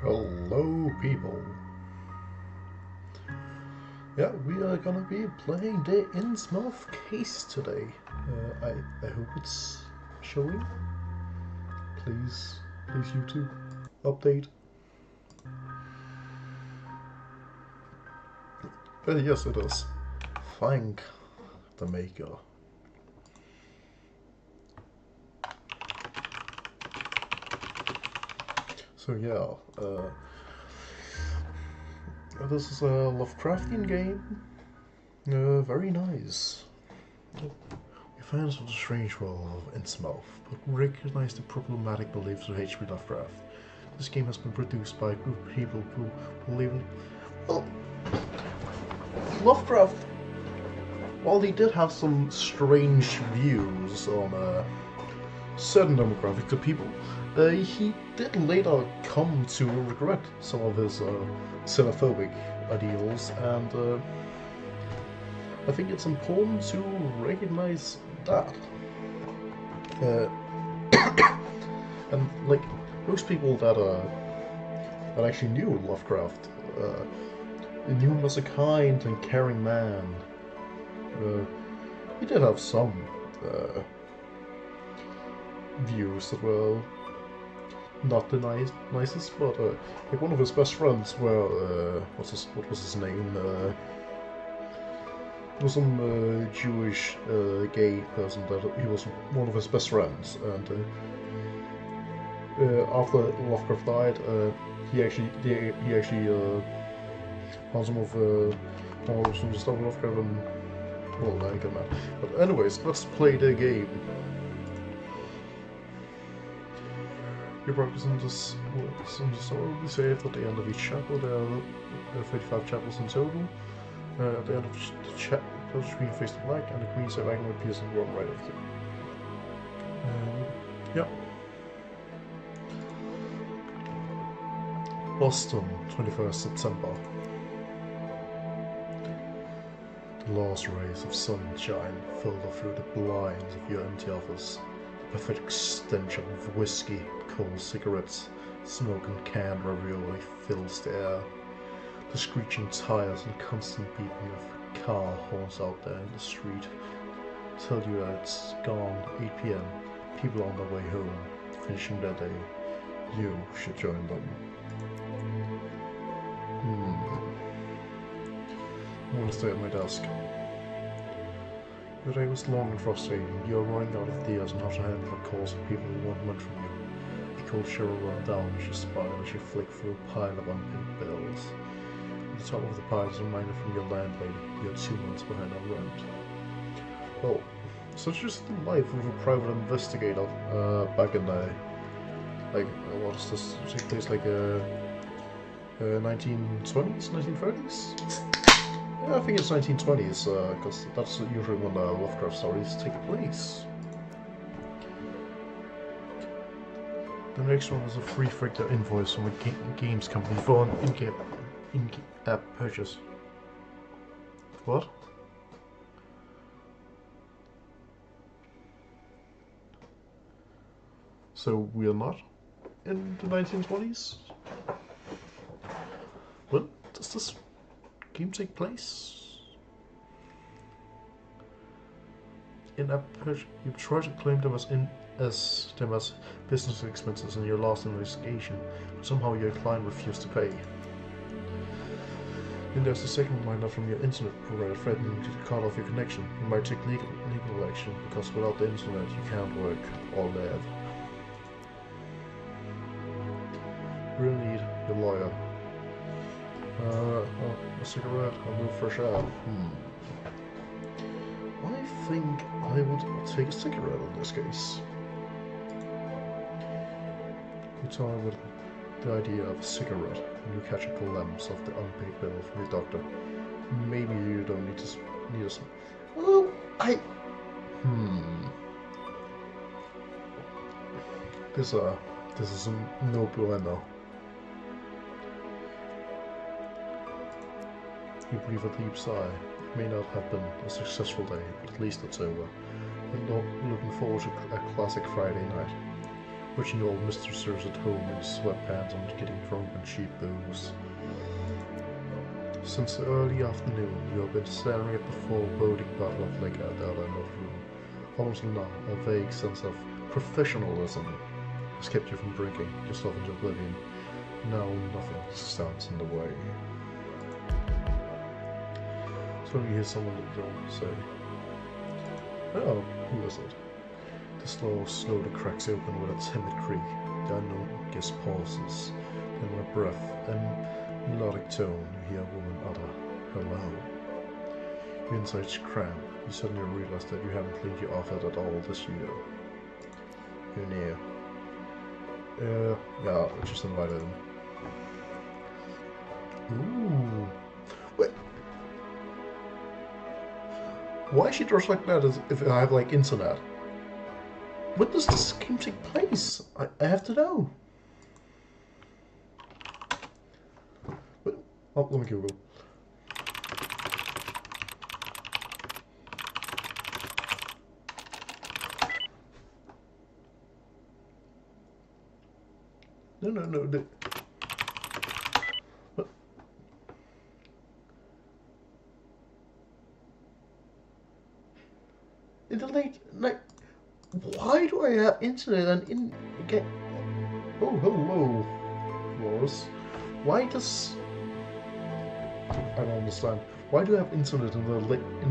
Hello, people. Yeah, we are gonna be playing the Innsmouth Case today. I hope it's showing. Please, YouTube, update. But yes, it is. Thank the maker. So yeah, this is a Lovecraftian game. Very nice. We fans of the strange world of Innsmouth, but recognize the problematic beliefs of H.P. Lovecraft. This game has been produced by a group of people who believe in... Well, Lovecraft, while he did have some strange views on certain demographics of people, he did later come to regret some of his xenophobic ideals, and I think it's important to recognize that. And like most people that actually knew Lovecraft, knew him as a kind and caring man. He did have some views that were not the nicest, but like one of his best friends were what was his name? It was some Jewish gay person that he was one of his best friends, and after Lovecraft died, he actually found some of some stuff Lovecraft and well, I get mad. But anyways, let's play the game. Your progress in this story will be saved at the end of each chapter. There are 35 chapters in total. At the end of the chapter, the screen fades to black, and the green save icon appears in the bottom right of you. Yeah. Boston, 21st September. The last rays of sunshine filter through the blinds of your empty office. The pathetic stench of whiskey, cold cigarettes, smoke and canned ravioli fills the air. The screeching tires and constant beeping of car horns out there in the street tell you that it's gone 8 p.m. People are on their way home, finishing their day. You should join them. I want to stay at my desk. The day was long and frustrating. You are running out of ideas on how to handle the calls of people who want money from you. The cold shiver ran down as you smiled as you flicked through a pile of unpaid bills. At the top of the pile is a reminder from your landlady. You're 2 months behind on rent. Well, such is the life of a private investigator back in the... Like, what is this? Take place like 1920s, 1930s? Yeah, I think it's 1920s, because that's usually when Lovecraft stories take place. The next one is a free factor invoice from a games company for an in-app purchase. What? So we are not in the 1920s? When does this game take place? In-app purchase. You tried to claim them as business expenses in your last investigation, but somehow your client refused to pay. Then there's the second reminder from your internet provider threatening to cut off your connection. You might take legal action, because without the internet you can't work or live. You really need your lawyer. Oh, a cigarette, a little fresh air. I think I would take a cigarette in this case. You toy with the idea of a cigarette and you catch a glimpse of the unpaid bill from your doctor. Maybe you don't need a... Well, This is no bueno. You breathe a deep sigh. It may not have been a successful day, but at least it's over. You're not looking forward to a classic Friday night. watching your old mistresses at home in sweatpants and getting drunk on cheap booze. Since the early afternoon, you have been staring at the foreboding bottle of liquor at the other end of the room. Almost now, a vague sense of professionalism has kept you from drinking yourself into oblivion. Now nothing stands in the way. So you hear someone at the door say, "Oh, who is it?" The door slowly cracks open with a timid creak. The unknown guest pauses. Then with a breath and melodic tone, you hear a woman utter, "Hello." Your insides cramp. You suddenly realize that you haven't cleaned your outfit at all this year. Who knew? Yeah, I just invited him. Ooh. Wait. Why is she dressed like that as if I have, like, internet? When does this game take place? I have to know. Wait. Oh, let me Google. No. What? In the late night. Why do I have internet and get? Oh, hello, Morris. Why does? I don't understand. Why do I have internet in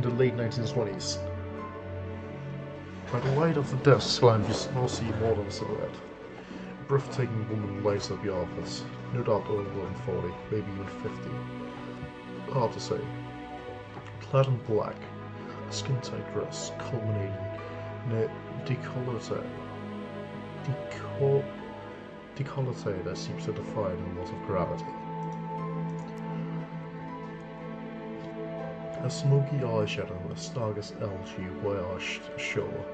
the late 1920s? By the light of the desk lamp, you now see more than a silhouette. A breathtaking woman lights up your office. No doubt older than 40, maybe even 50. Hard to say. Clad in black, a skin-tight dress culminating in a decollete that seems to defy the laws of gravity. A smoky eyeshadow, as dark as algae washed ashore,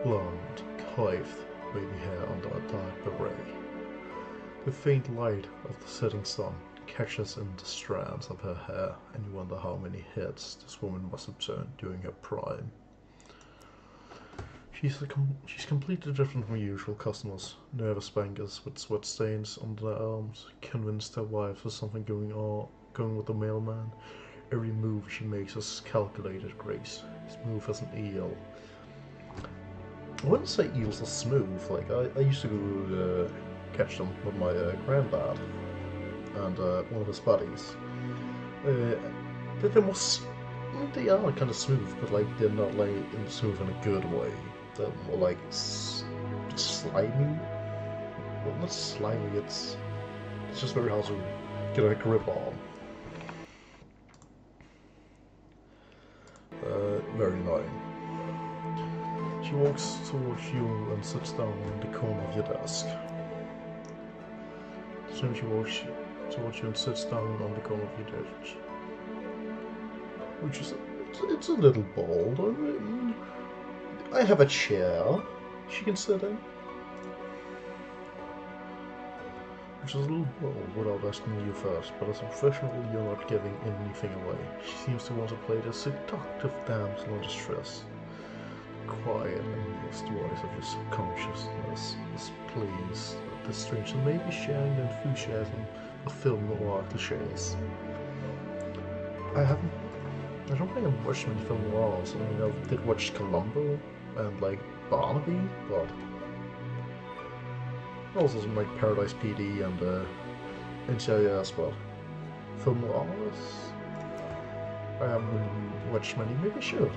blonde, coiffed, baby hair under a dark beret. The faint light of the setting sun catches in the strands of her hair, and you wonder how many heads this woman must have turned during her prime. She's completely different from usual customers. Nervous spankers with sweat stains on their arms, convinced their wives there's something going with the mailman. Every move she makes is calculated grace, smooth as an eel. I wouldn't say eels are smooth. Like I used to go catch them with my granddad and one of his buddies. They're more. I mean, they are kind of smooth, but like they're not like smooth in a good way. They're more like slimy. Well, not slimy. It's just very hard to get a grip on. Very annoying. She walks towards you and sits down in the corner of your desk. So she walks towards you and sits down on the corner of your desk. Which is, it's a little bold. I mean, I have a chair she can sit in. Which is a little bold without asking you first, but as a professional you're not giving anything away. She seems to want to play the seductive damsel in distress. The quiet and amused voice of your subconsciousness is pleased that this stranger may be sharing the enthusiasm of film noir cliches. I don't think I've watched many film noirs. I mean, I did watch Columbo and like Barnaby, but also some like Paradise PD and NCIS, but film noirs I haven't really watched many. Maybe I should.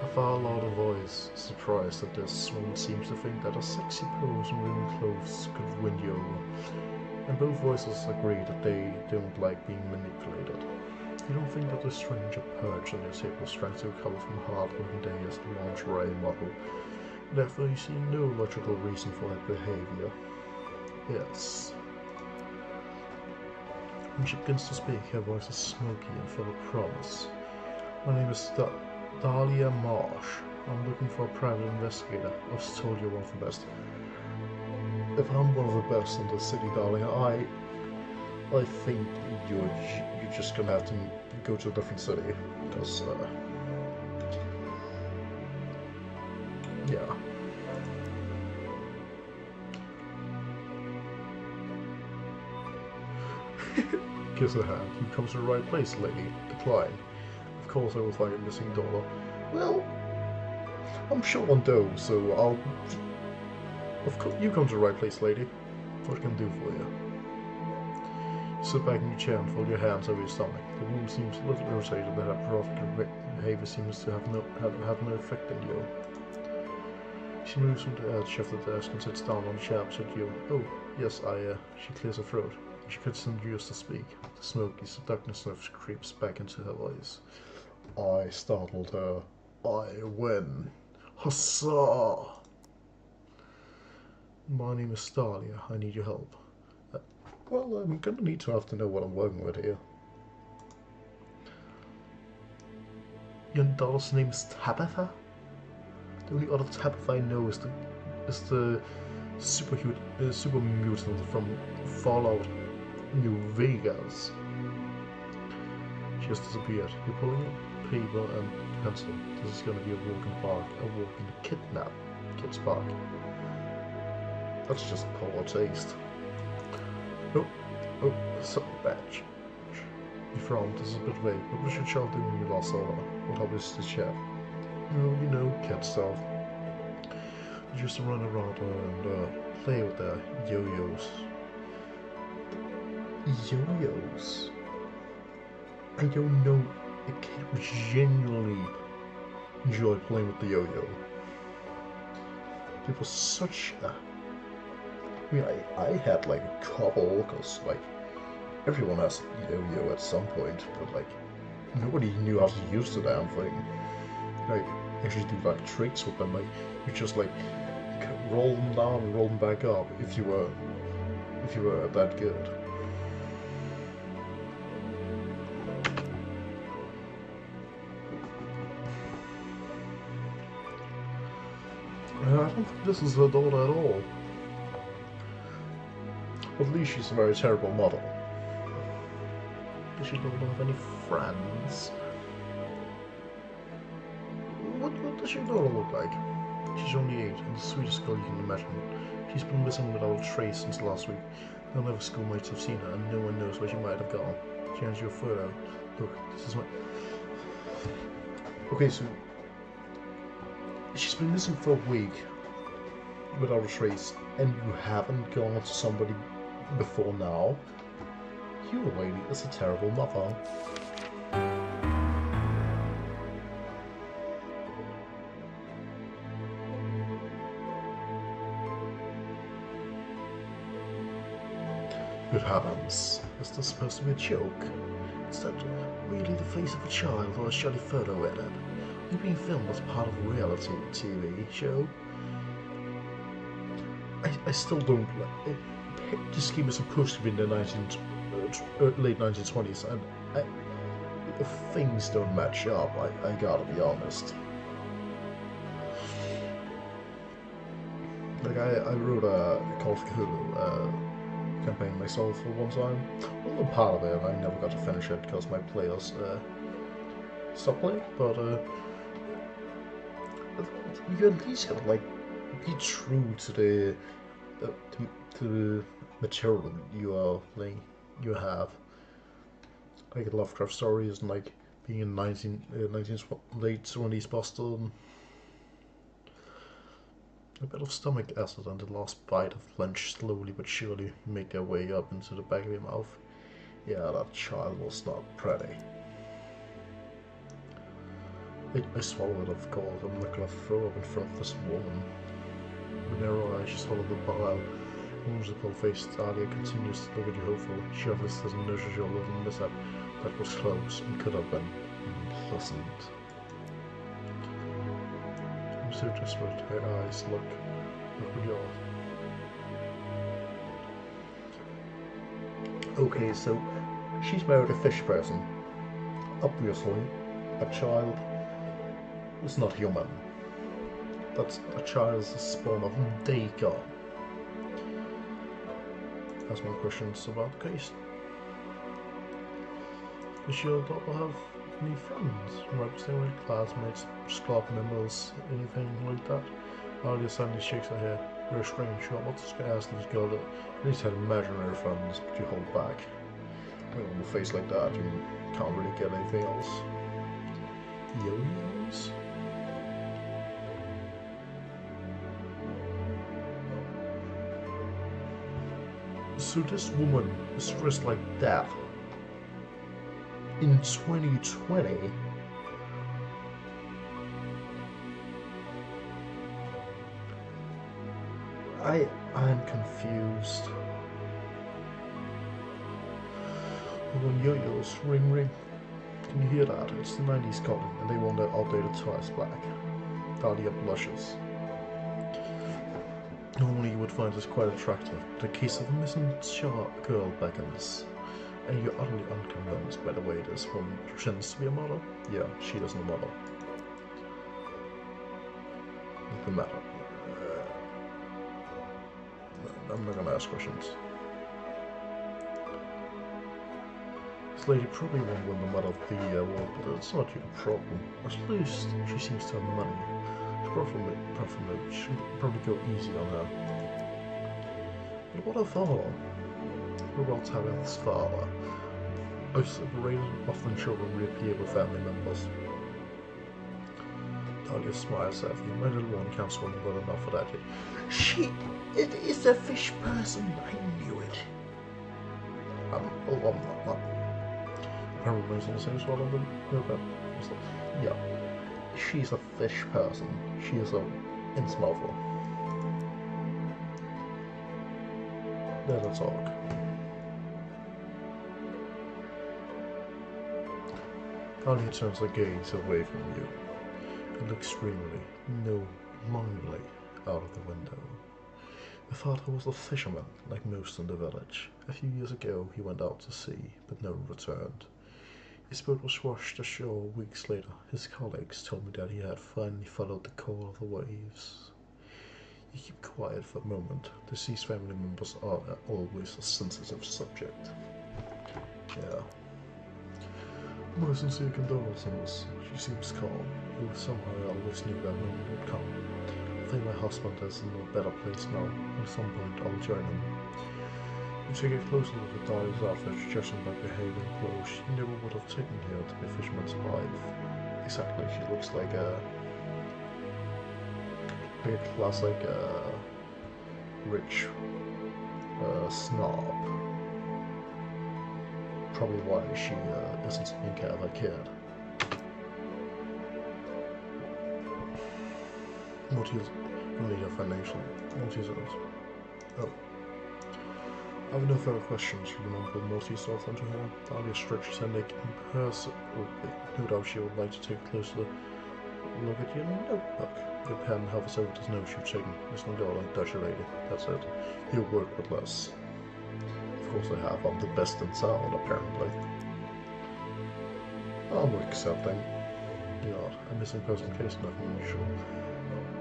A far louder voice, surprised at this, one seems to think that a sexy pose in women's clothes could win you over, and both voices agree that they don't like being manipulated. You don't think that the stranger perched on your table strikes you color from hard-looking day as the lingerie model. Therefore, you see no logical reason for that behavior. Yes. When she begins to speak, her voice is smoky and full of promise. My name is Dahlia Marsh. I'm looking for a private investigator. I was told you're one of the best. If I'm one of the best in the city, darling, I think you're just gonna have to go to a different city, because yeah. Kiss her hand. You come to the right place, lady. Decline. Of course I will find your missing daughter. Well, I'm short on dough, so I'll... Of course, you come to the right place, lady. What can I do for you? Sit back in your chair and fold your hands over your stomach. The wound seems a little irritated, but that provocative behavior seems to have no effect on you. She moves from the edge of the desk and sits down on the chair opposite you. Oh, yes, she clears her throat. She continues to speak. The smoky seductiveness creeps back into her voice. I startled her. I win. Huzzah! My name is Stalia. I need your help. Well, I'm gonna need to have to know what I'm working with here. Your daughter's name is Tabitha? The only other Tabitha I know is the super mutant from Fallout New Vegas. She has disappeared. You're pulling up paper and pencil. This is gonna be a walk in the park. A walk in the kids park. That's just poor taste. Oh, something badge. You frowned. This is a bit vague. What was your child doing when you last saw her? What hobbies did she have? Oh, you know, cat stuff. You used to run around and play with the yo-yos. Yo-yos? I don't know a kid would genuinely enjoy playing with the yo-yo. It was such a... I mean, I had like a couple, because like everyone has a yo-yo at some point, but like nobody knew how to use the damn thing. Like actually do like tricks with them, like you just like roll them down and roll them back up if you were that good. I don't think this is her daughter at all. At least she's a very terrible model. Does she not have any friends? What does your daughter look like? She's only 8 and the sweetest girl you can imagine. She's been missing without a trace since last week. None of her schoolmates have seen her and no one knows where she might have gone. She hands you a photo. Look, this is my... Okay, so... She's been missing for a week without a trace and you haven't gone to somebody before now? You lady is a terrible mother. Good heavens, is this supposed to be a joke? Is that really the face of a child or a shoddy photo edit? Are you being filmed as part of a reality TV show? I still don't like... This game is supposed to be in the late 1920s, and things don't match up, I gotta be honest. Like, I wrote a Call of Cthulhu campaign myself for one time. A little part of it, I never got to finish it because my players stopped playing, but you at least gotta, like, be true to the material you have. Like Lovecraft stories and like being in late 20s Boston. A bit of stomach acid and the last bite of lunch slowly but surely make their way up into the back of your mouth. Yeah, that child was not pretty. I swallowed, of course. I'm not gonna throw up in front of this woman. With narrow eyes, she swallowed the bile. Whimsical faced Stalia continues to look at you hopefully. She obviously doesn't notice your little mishap that was close and could have been unpleasant. I'm so desperate, her eyes look with yours. Okay, so she's married a fish person. Obviously, a child is not human. That's a child's spawn of Dagon. Ask more questions about the case. Does your daughter have any friends? Representing classmates, club members, anything like that? Alia suddenly shakes her head. You're a strange. What to ask this girl that at least had imaginary friends, but you hold back. I mean, on a face like that, you can't really get anything else. Yo-yos? So this woman is dressed like that in 2020? I'm confused. When yo-yos, ring ring. Can you hear that? It's the 90s calling, and they want their outdated toys back. Dahlia blushes. Normally you would find this quite attractive, but the case of a missing girl beckons. And you're utterly unconvinced by the way this woman pretends to be a model? Yeah, she isn't a model. What's the matter? I'm not gonna ask questions. This lady probably won't win the Medal of the Year award, but it's not your problem. At least she seems to have money. Apart from it, she should probably go easy on her. But what her father? We're about to have his father. Separated, often children reappear with family members. Dahlia smiles at you. My little one can't swim well enough for that. It is a fish person. I knew it. I'm not. Apparently, remains on the same spot on the okay. Yeah, she's a fish person. She is a Innsmouth. Let her talk. Dahlia turns her gaze away from you and looks dreamily, no, longingly, out of the window. The father was a fisherman, like most in the village. A few years ago he went out to sea, but never returned. His boat was washed ashore weeks later. His colleagues told me that he had finally followed the call of the waves. You keep quiet for a moment. Deceased family members are always a sensitive subject. Yeah. My sincere condolences. She seems calm. You somehow always knew that moment would come. I think my husband is in a better place now. At some point I'll join him. You take a closer look at Dahlia's outfit, judging by behavior and clothes. She never would have taken her to be a fisherman's wife. Exactly, she looks like a classic rich snob. Probably why she isn't taking care of her kid. Morty's really her financially. Morty's oh. I have no further questions from the mom, but Morty starts onto her. Dahlia stretches her neck impersonally. No doubt she would like to take a closer look at your notebook. Your pen hovers over the notes you've taken. Miss Nagala, Dutcher lady. That's it. You work with less. Of course I have. I'm the best in town, apparently. I'm accepting. God, a missing person case, nothing unusual.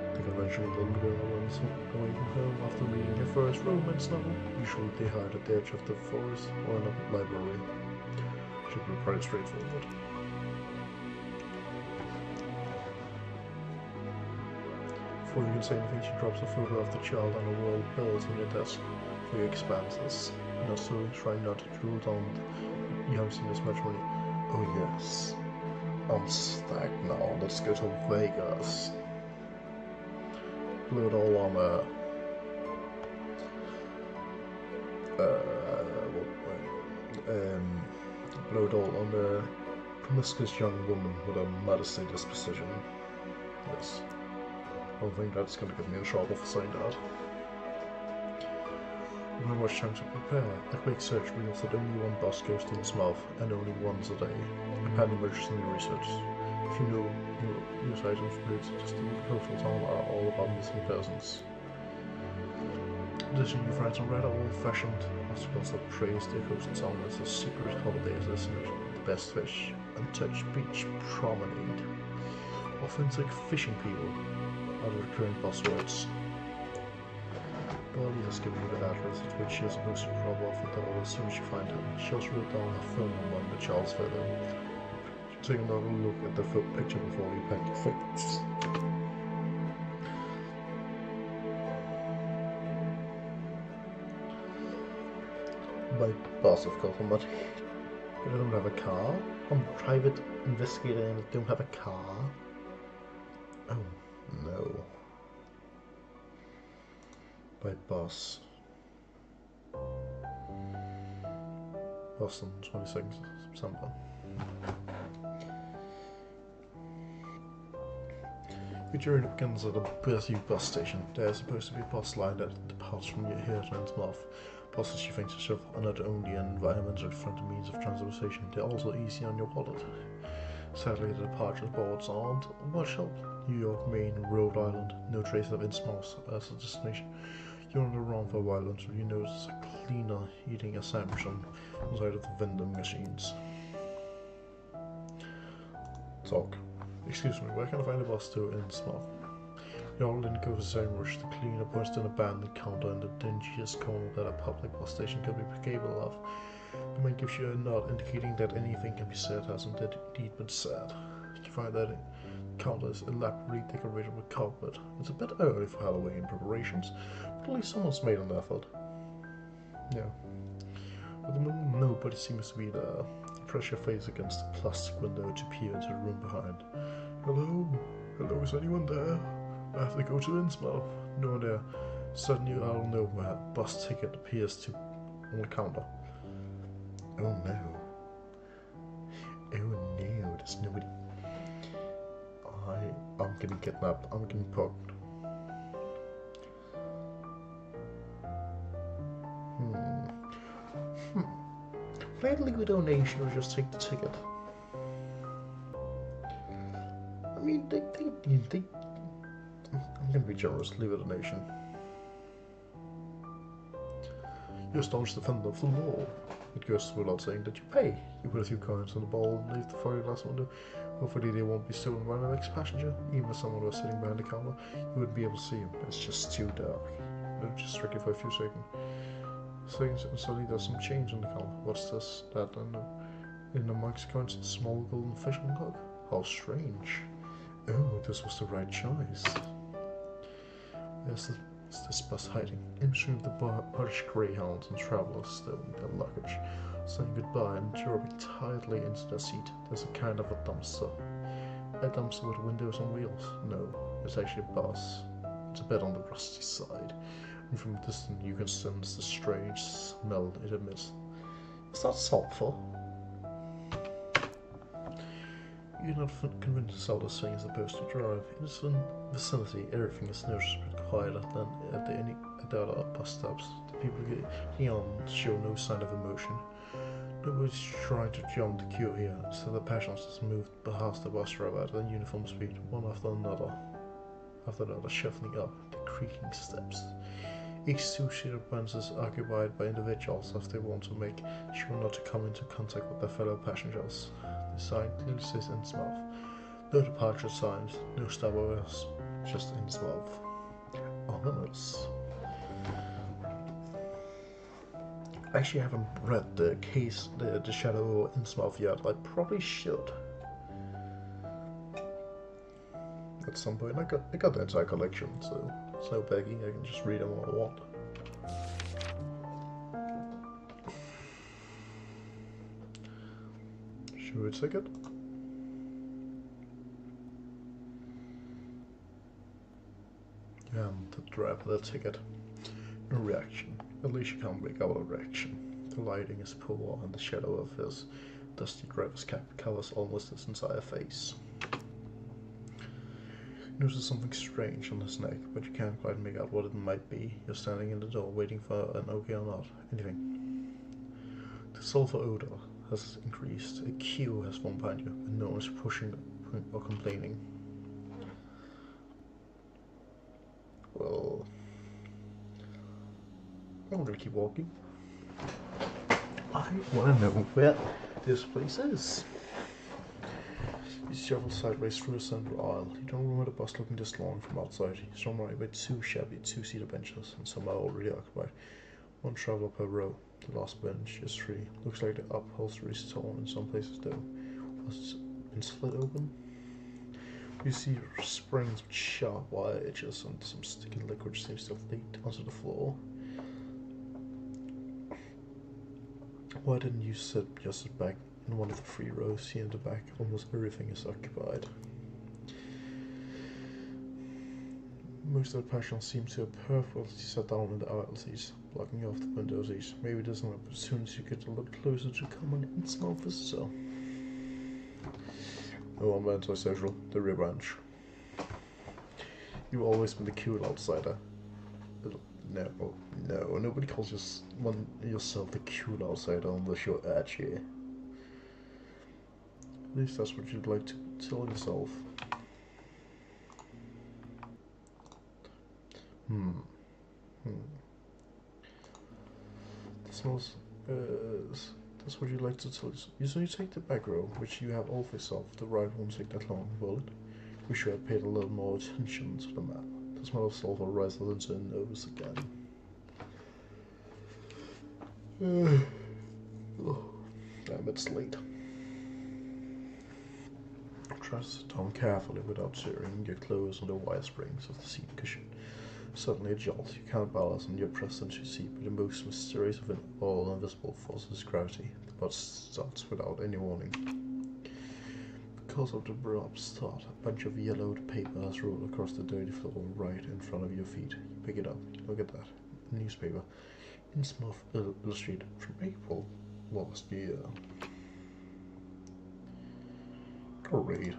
I think I mentioned a little girl runs away from home after reading her first romance novel. Usually they hide at the edge of the forest or in a library. Should be pretty straightforward. Before you can say anything, she drops a photo of the child on a roll of bills on your desk for your expenses. Not so trying not to drool down. You haven't seen this much money. Oh yes. I'm stacked now. Let's go to Vegas. Blew it all on blew it all on a promiscuous young woman with a modesty disposition. Yes. I don't think that's going to get me in trouble for saying that. Not much time to prepare. A quick search reveals that only one bus goes to Innsmouth, and only once a day. A pen emerges in your research. If you know your news items related to the coastal town are all about missing persons. Additionally, you find some rather old-fashioned articles that praise the coastal town as a secret holiday destination, the best fish, untouched beach promenade, authentic fishing people are the recurring buzzwords. Dahlia has given you the address at which she is supposed to drop off the doll as soon as you find her. She also wrote down her phone number and the child's photo. Take another look at the picture before you pack your things. My boss, of course, I'm not I don't have a car. I'm a private investigator and I don't have a car. Oh no. By bus. Boston, 26th September. Your journey begins at a busy bus station. There's supposed to be a bus line that departs from here to Innsmouth. Buses you think yourself are not only an environmentally friendly means of transportation, they're also easy on your wallet. Sadly, the departure boards aren't much help. New York, Maine, Rhode Island, no trace of Innsmouth as a destination. You're on the run for a while until you notice a cleaner eating a sandwich on the side of the vending machines. Talk. Excuse me, where can I find a bus to Innsmouth? You all didn't go for the same rush. The cleaner points to an abandoned counter in the dingiest corner that a public bus station could be capable of. The man gives you a nod, indicating that anything can be said has indeed been said. You find that the counter is elaborately decorated with carpet. It's a bit early for Halloween preparations, but at least someone's made an effort. Yeah. At the moment, nobody seems to be there. You press your face against the plastic window to peer into the room behind. Hello? Hello, is anyone there? I have to go to Innsmouth. No one there. Suddenly, out of nowhere, a bus ticket appears on the counter. Oh no. Oh no, there's nobody. I'm getting kidnapped. I'm getting poked. Play the leave a donation or just take the ticket. I mean, they I'm gonna be generous, leave a donation. You're a staunch defender of the law. It goes without saying that you pay. You put a few coins on the ball and leave the fiberglass window. Hopefully they won't be stolen by the next passenger. Even if someone was sitting behind the counter, you wouldn't be able to see him. It's just too dark. It'll just trick you for a few seconds. And suddenly there's some change on the counter. What's this? That in the Mike's coins, a small golden fishing hook. How strange. Oh, this was the right choice. There's this bus hiding. In between the British greyhounds and travellers stowing their luggage, saying goodbye and dropping tightly into their seat. There's a kind of a dumpster. A dumpster with windows on wheels. No, it's actually a bus. It's a bit on the rusty side. And from a distance you can sense the strange smell it emits. Is that sulphur? You're not convinced how this thing is supposed to drive. In this vicinity, everything is noticeably quieter than at the other bus stops. The people getting on show no sign of emotion. Nobody's trying to jump the queue here, so the passengers move past the bus driver at a uniform speed, one after another, shuffling up the creaking steps. Each two-seater bench is occupied by individuals if they want to make sure not to come into contact with their fellow passengers. The sign clearly says Innsmouth. No departure signs, no stopovers, just Innsmouth. Ominous. I actually haven't read the case, the Shadow of Innsmouth yet. I probably should. At some point, I got the entire collection, so it's no begging. I can just read them all I want. Show a ticket. And the driver the ticket. No reaction. At least you can't make out a reaction. The lighting is poor, and the shadow of his dusty driver's cap covers almost his entire face. You notice something strange on his neck, but you can't quite make out what it might be. You're standing in the door, waiting for an okay or not. Anything. The sulfur odor has increased. A queue has formed behind you, and no one is pushing or complaining. Well, I'm gonna keep walking. I wanna know where this place is. You shuffle sideways through the central aisle. You don't remember the bus looking this long from outside. You're surrounded by two shabby two-seater benches, and some are already occupied. One traveler per row. The last bench is free. Looks like the upholstery is torn in some places though. Was it been split open? You see springs with sharp wire edges and some sticky liquid seems to have leaked onto the floor. Why didn't you sit back In one of the 3 rows here in the back, almost everything is occupied. Most of the patients seem to have purposely sat down in the aisle seats, blocking off the window seats. Maybe there's an opportunity to get a little closer to common Innsmouth visitor. No one went antisocial, the rear branch. You've always been the cute outsider. No, nobody calls yourself the cute outsider unless you're edgy. At least that's what you'd like to tell yourself. That's what you'd like to tell yourself. So you take the back row, which you have all face off. The right won't take that long, will it? We should have paid a little more attention to the map. The smell of sulfur rises into your nose again. Damn, it's late. Try to sit down carefully without tearing your clothes on the wire springs of the seat cushion. Suddenly a jolt. You can't balance and you're pressed into your seat by the most mysterious of all invisible forces, gravity. The bus starts without any warning. Because of the abrupt start, a bunch of yellowed paper has rolled across the dirty floor right in front of your feet. You pick it up. Look at that. A newspaper. Innsmouth Illustrated from April last year. Great.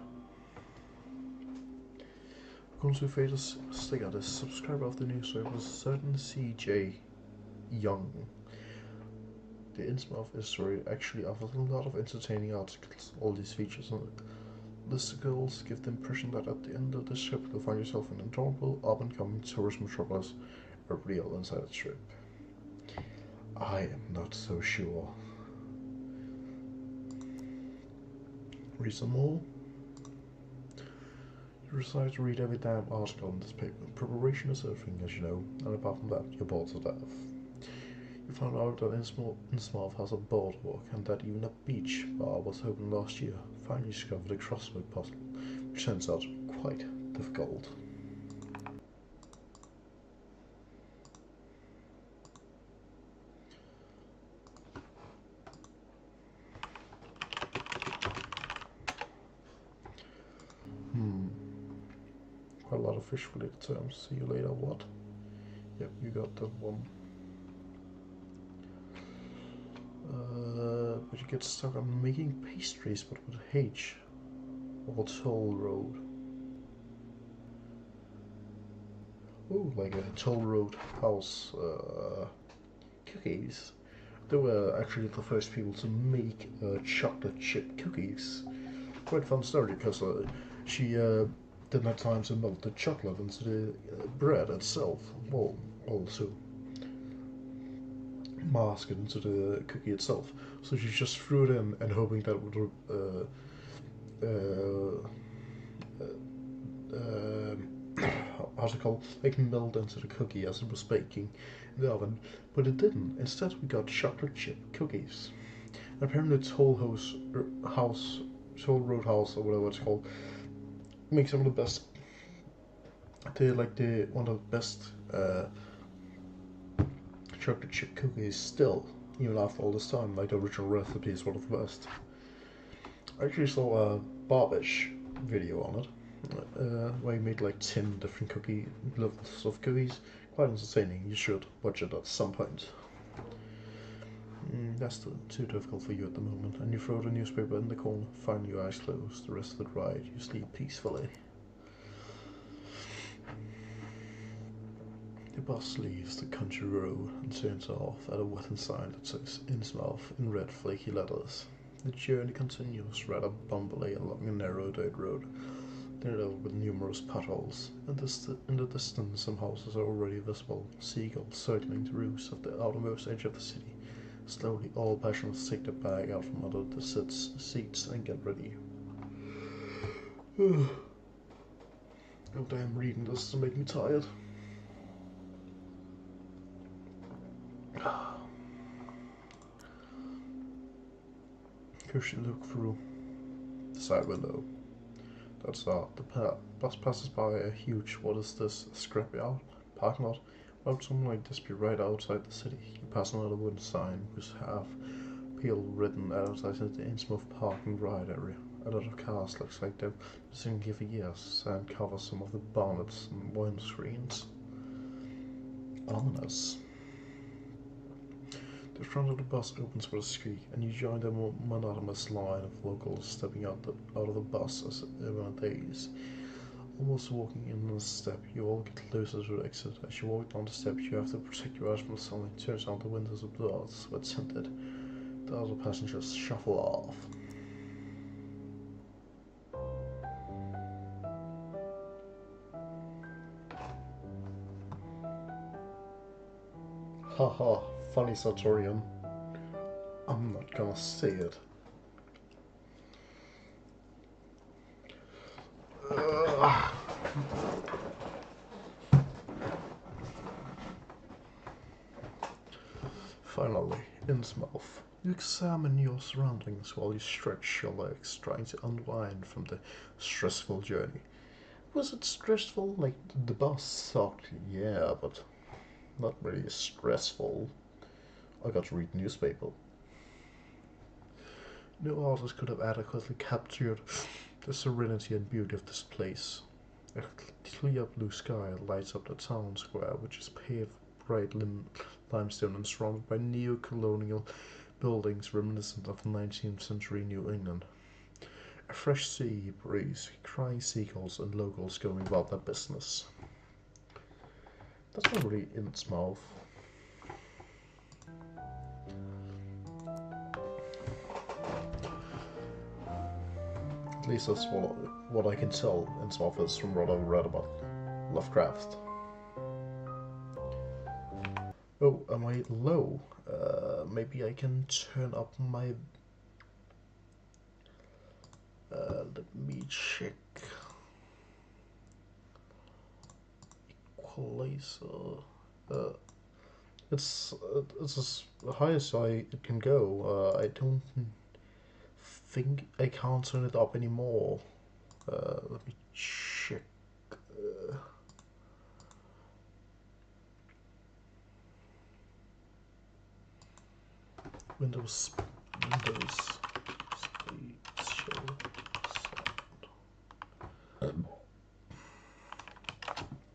According to Fader's sticker, the subscriber of the newspaper was a certain C.J. Young. The Innsmouth history actually offers a lot of entertaining articles. All these features on listicles give the impression that at the end of this trip you'll find yourself in an adorable, up-and-coming tourist metropolis, a real inside trip. I am not so sure. Read some more. You decide to read every damn article in this paper. Preparation is everything, as you know, and apart from that, you're bored to death. You found out that Innsmouth has a boardwalk, and that even a beach bar was open last year. Finally discovered a crossword puzzle, which turns out quite difficult. Quite a lot of fish-related terms. See you later, what? Yep, you got that one. But you get stuck on making pastries, but with H. Or toll road. Oh, like a toll road house cookies. They were actually the first people to make chocolate chip cookies. Quite fun story, because she didn't have time to melt the chocolate into the bread itself. Well, also mask it into the cookie itself. So she just threw it in and hoping that it would how's it called? Like melt into the cookie as it was baking in the oven. But it didn't. Instead we got chocolate chip cookies. And apparently Toll Road House or whatever it's called make some of the best. They're like one of the best chocolate chip cookies still, even after all this time. Like the original recipe is one of the best. I actually saw a Barbish video on it, where he made like 10 different levels of cookies. Quite entertaining. You should watch it at some point. That's too difficult for you at the moment, and you throw the newspaper in the corner, find your eyes closed. The rest of the ride, you sleep peacefully. The bus leaves the country road and turns off at a wooden sign that says Innsmouth in red flaky letters. The journey continues rather bumpily along a narrow dirt road, littered with numerous potholes. In the distance, some houses are already visible, seagulls circling the roofs at the outermost edge of the city. Slowly, all passengers take their bag out from under the seats and get ready. Oh damn, reading this to make me tired. First you look through the side window. That's the bus passes by a huge, what is this, scrapyard parking lot. Why would something like this be right outside the city? You pass another wooden sign which have pale written advertising the Innsmouth parking ride area. A lot of cars looks like they've seen here for years and covers some of the bonnets and windscreens. Ominous. The front of the bus opens with a squeak, and you join the monotonous line of locals stepping out of the bus as everyone days. Almost walking in the step, you all get closer to the exit. As you walk down the steps, you have to protect your eyes from the sun. It turns out the windows of the bus were tinted. The other passengers shuffle off. Haha, funny Sartorian. I'm not gonna say it. Finally, Innsmouth. You examine your surroundings while you stretch your legs, trying to unwind from the stressful journey. Was it stressful? Like, the bus sucked, yeah, but not really stressful. I got to read newspaper. No artist could have adequately captured the serenity and beauty of this place. A clear blue sky lights up the town square, which is paved bright limestone and surrounded by neo-colonial buildings reminiscent of 19th century New England. A fresh sea breeze, crying seagulls, and locals going about their business. That's not really Innsmouth. At least that's what I can tell Innsmouth is from what I've read about Lovecraft. Oh, am I low? Maybe I can turn up my... let me check. Equalizer. It's as high as it can go. I don't think I can't turn it up anymore. Let me check. Windows, spatial sound.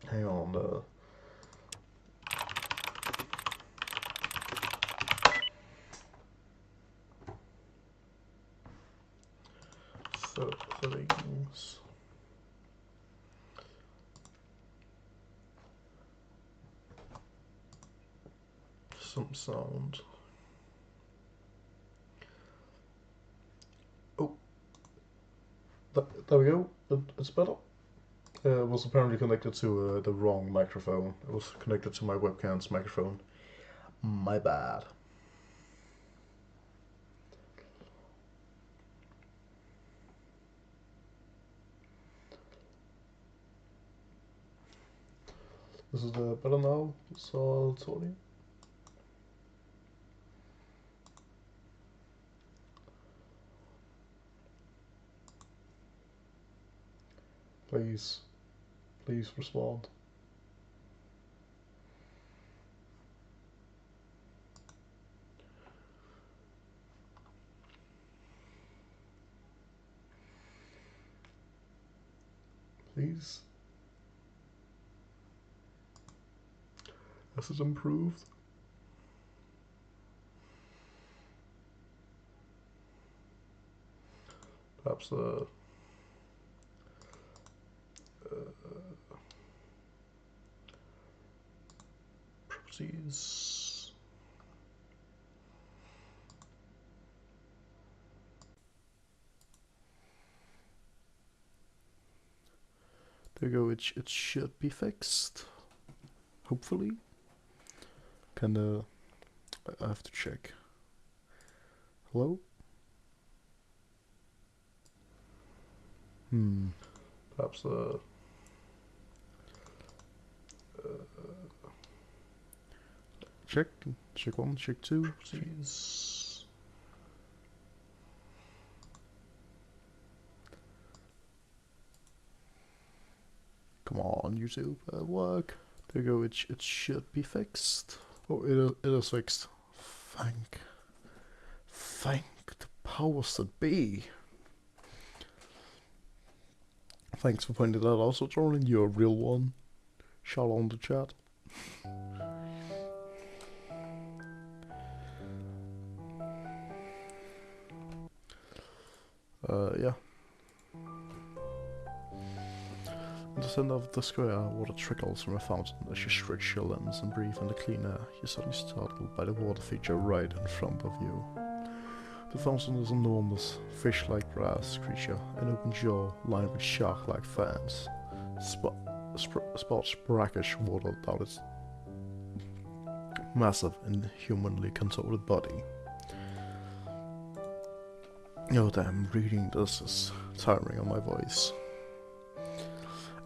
Hang on. Settings. Some sound. Oh, there we go. It's better. It was apparently connected to the wrong microphone. It was connected to my webcam's microphone. My bad. This is better now, so sorry. Please respond. Please. Has it improved? Perhaps properties. There you go. It should be fixed. Hopefully. I have to check. Hello? Perhaps check 1, check 2. Please. Come on, YouTube, work. There you go. It should be fixed. Oh, it is fixed. Thank the powers that be. Thanks for pointing that out. Also, Jordan, you're a real one. Shout out on the chat. Yeah. In the center of the square, water trickles from a fountain as you stretch your limbs and breathe in the clean air. You're suddenly startled by the water feature right in front of you. The fountain is an enormous, fish-like grass creature, an open jaw lined with shark-like fangs. Spouts brackish water down its massive, inhumanly contorted body. Oh damn, reading this is tiring on my voice.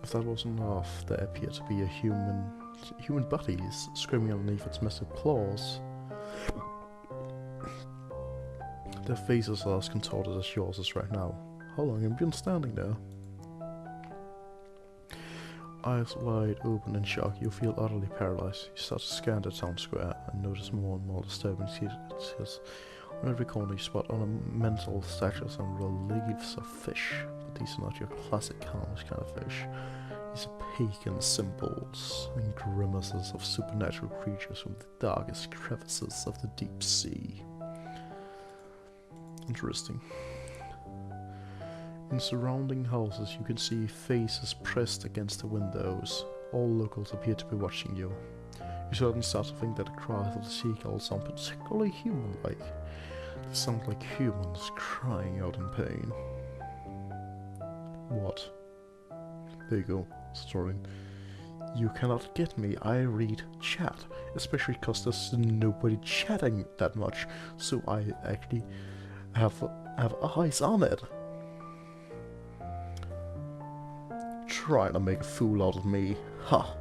If that wasn't enough, there appeared to be a human bodies screaming underneath its massive claws. Their faces are as contorted as yours is right now. How long have you been standing there? Eyes wide open in shock, you feel utterly paralyzed. You start to scan the town square and notice more and more disturbing details. On every corner you spot ornamental statues and reliefs of fish, but these are not your classic harmless kind of fish. These are pagan symbols and grimaces of supernatural creatures from the darkest crevices of the deep sea. Interesting. In surrounding houses you can see faces pressed against the windows. All locals appear to be watching you. You suddenly start to think that the cries of the seagulls sound particularly human-like. They sound like humans crying out in pain. What? There you go, Storin. You cannot get me, I read chat. Especially because there's nobody chatting that much, so I actually have eyes on it. Trying to make a fool out of me. Ha!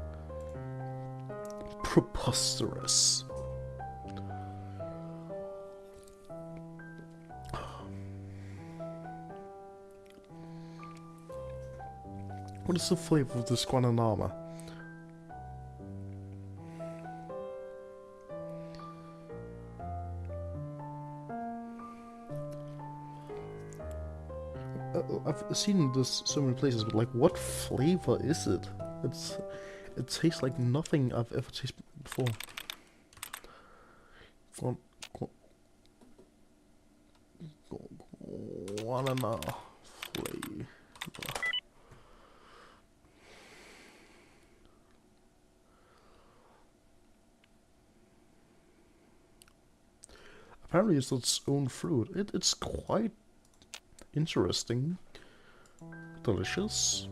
Preposterous. What is the flavor of this Guantanamo? I've seen this so many places, but like, what flavor is it? It tastes like nothing I've ever tasted before. Guantanamo flavor. Apparently it's its own fruit. It's quite interesting. Delicious,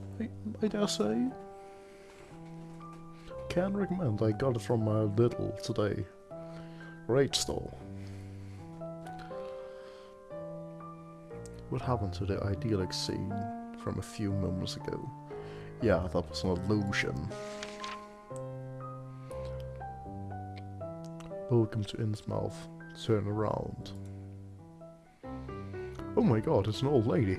I dare say. Can recommend. I got it from my Lidl today. Great store. What happened to the idyllic scene from a few moments ago? Yeah, that was an illusion. Welcome to Innsmouth. Turn around. Oh my god, it's an old lady.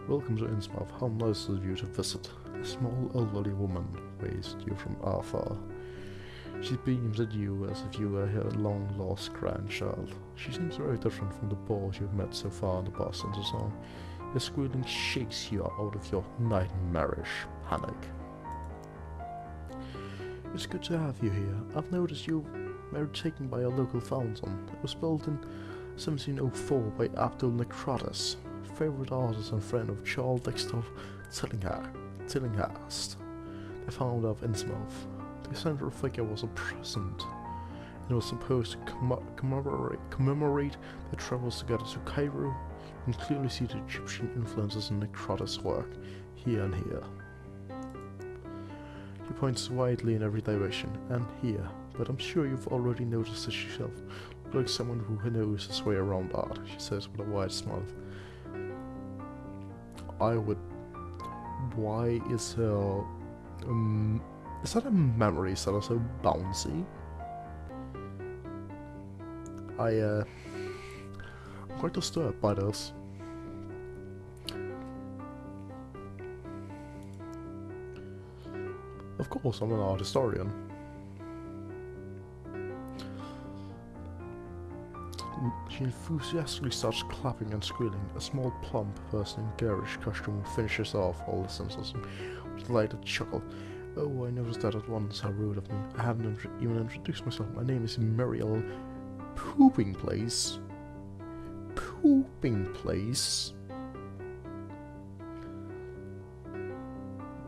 Welcome to Innsmouth. How nice of you to visit. A small elderly woman raised you from afar. She beams at you as if you were her long-lost grandchild. She seems very different from the boys you've met so far in the bus and so on. Her squealing shakes you out of your nightmarish panic. It's good to have you here. I've noticed you were taken by a local fountain. It was built in 1704 by Abdul Necrotis, favorite artist and friend of Charles Dexter Tillinghast, the founder of Innsmouth. The central figure was a present, and was supposed to commemorate their travels together to Cairo. You can clearly see the Egyptian influences in Necrotis' work, here and here. He points widely in every direction, and here, but I'm sure you've already noticed it yourself. Like someone who knows his way around art, she says with a wide smile. I would... Why is her... is that a memory that are so bouncy? I'm quite disturbed by this. Of course, I'm an art historian. She enthusiastically starts clapping and squealing. A small plump person in garish costume finishes off all the sentences with a delighted chuckle. Oh, I noticed that at once. How rude of me. I hadn't even introduced myself. My name is Muriel Pooping Place. Pooping Place?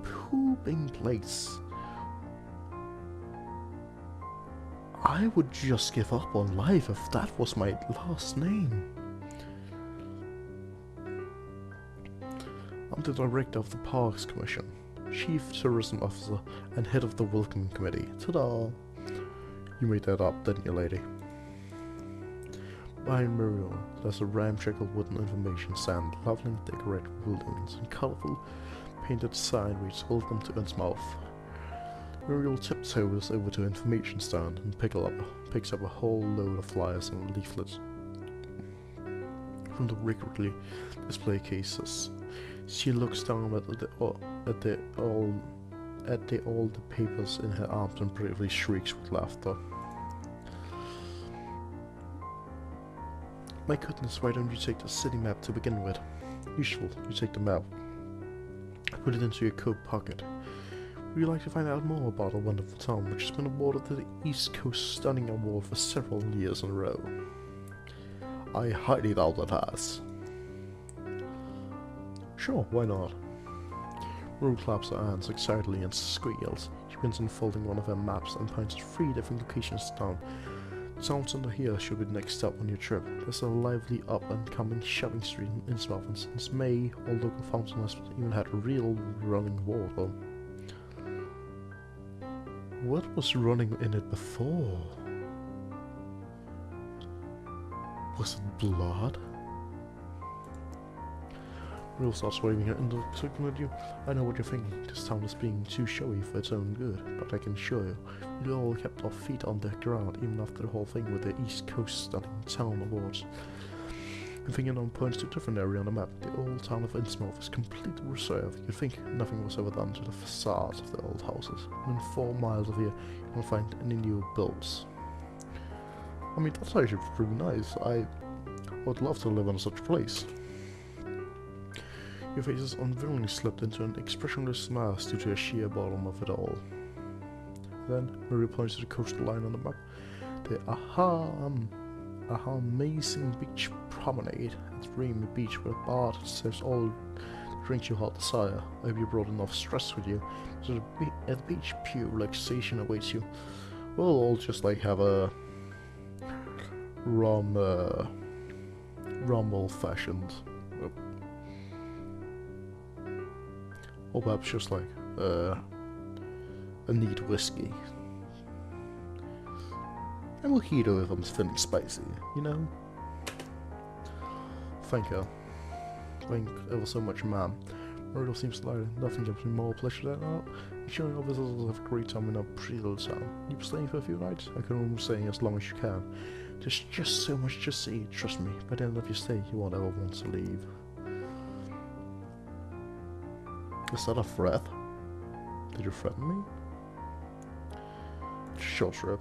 Pooping Place. I would just give up on life if that was my last name. I'm the director of the Parks Commission, chief tourism officer, and head of the welcoming committee. Ta-da! You made that up, didn't you, lady? Behind Muriel, there's a ramshackle wooden information stand, lovely decorated buildings, and colorful painted sign reads "Welcome to Innsmouth." Muriel tiptoes over to the information stand and picks up a whole load of flyers and leaflets from the regularly displayed cases. She looks down at all the papers in her arms and bravely shrieks with laughter. My goodness, why don't you take the city map to begin with? Useful, you take the map. Put it into your coat pocket. Would you like to find out more about a wonderful town which has been awarded the East Coast Stunning Award for several years in a row? I highly doubt it has. Sure, why not? Rue claps her hands excitedly and squeals. She begins unfolding one of her maps and points to 3 different locations in town. The town center here should be the next stop on your trip. There's a lively up-and-coming shopping street in Innsmouth, and since May, all local fountains have even had real running water. What was running in it before? Was it blood? Rue starts waving her index at you. I know what you're thinking. This town is being too showy for its own good, but I can assure you, we all kept our feet on the ground even after the whole thing with the East Coast Stunning Town Awards. Your finger now points to a different area on the map. The old town of Innsmouth is completely reserved. You'd think nothing was ever done to the facades of the old houses. Within 4 miles of here, you won't find any new builds. I mean, that's actually pretty nice. I would love to live in such a place. Your face is unwillingly slipped into an expressionless mask due to the sheer boredom of it all. Then, Marie points to the coastal line on the map. The amazing beach promenade at Dreamy Beach where a bar serves all the drinks your heart desire. I hope you brought enough stress with you, so at the beach pure relaxation awaits you. We'll all just like have a rum old-fashioned, or perhaps just like a neat whiskey. And mojito if I'm feeling spicy, you know? Thank you. Thank ever so much, ma'am. Myrtle seems delighted. Nothing gives me more pleasure than that. Ensuring our visitors have a great time in our pretty little town. You staying for a few nights? I can almost stay as long as you can. There's just so much to see, trust me. By the end of your stay, you won't ever want to leave. Is that a threat? Did you threaten me? Short trip.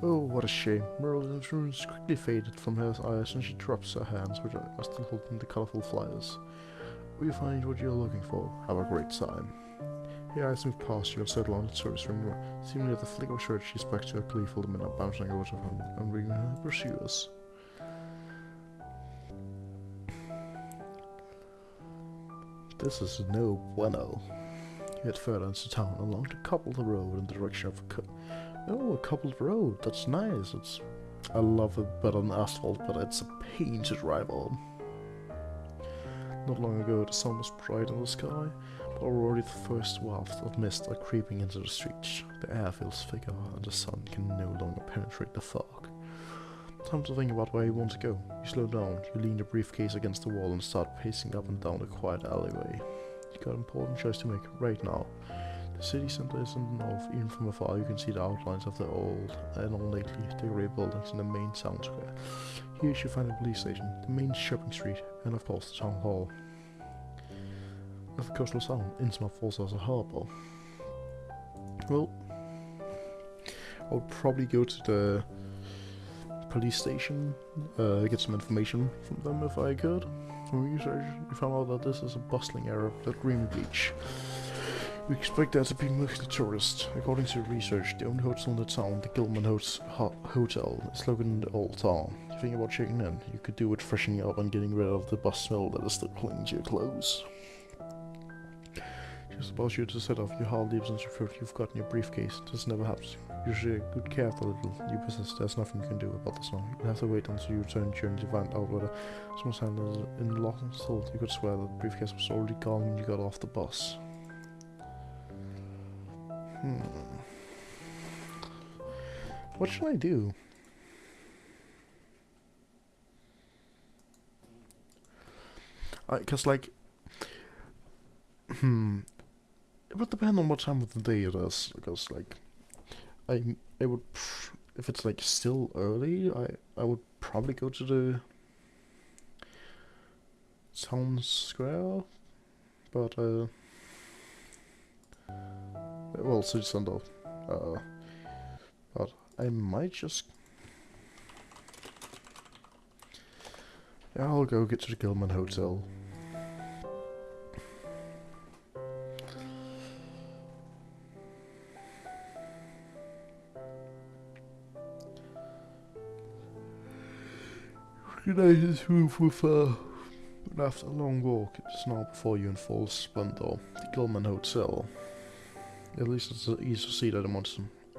Oh, what a shame. Merle's influence quickly faded from her eyes and she drops her hands, which are still holding the colourful flyers. Will you find what you're looking for? Have a great time. Her eyes move past you and settle on the tourist ring. Seemingly at the flick of a shirt, she's back to her gleeful demeanor, bouncing over to him and bringing her pursuers. This is no bueno. You head further into town along the cobbled road in the direction of a cobbled road. That's nice. I love it better than asphalt, but it's a pain to drive on. Not long ago, the sun was bright in the sky, but already the first wafts of mist are creeping into the streets. The air feels thicker, and the sun can no longer penetrate the fog. Time to think about where you want to go. You slow down, you lean the briefcase against the wall and start pacing up and down the quiet alleyway. You got an important choice to make right now. The city center is in the north. Even from afar you can see the outlines of the old and ornately decorated buildings in the main town square. Here you should find the police station, the main shopping street, and of course the town hall. of the coastal town, Innsmouth also has a harbour. Well, I would probably go to the police station, get some information from them if I could. From research, we found out that this is a bustling area of Green Beach. We expect there to be mostly tourists. According to research, the only hotel in the town, the Gilman Hotel, is located in the old town. If you think about checking in, you could do it freshening up and getting rid of the bus smell that is still clinging to your clothes. Just about you to set off your hard leaves and your fruit you've got in your briefcase. This never happens. Usually good care of the little you possess. There's nothing you can do about the snow. You'll have to wait until you return during to find out whether someone's hand is in lost and sold. You could swear that the briefcase was already gone when you got off the bus. What should I do? Cause like, it would depend on what time of the day it is. Because like, I would, if it's like still early, I would probably go to the town square, but well, city center. But I might just. Yeah, I'll go get to the Gilman Hotel. Nice roof with after a long walk, it's now before you in full splendor. The Gilman Hotel. At least it's easy to see that it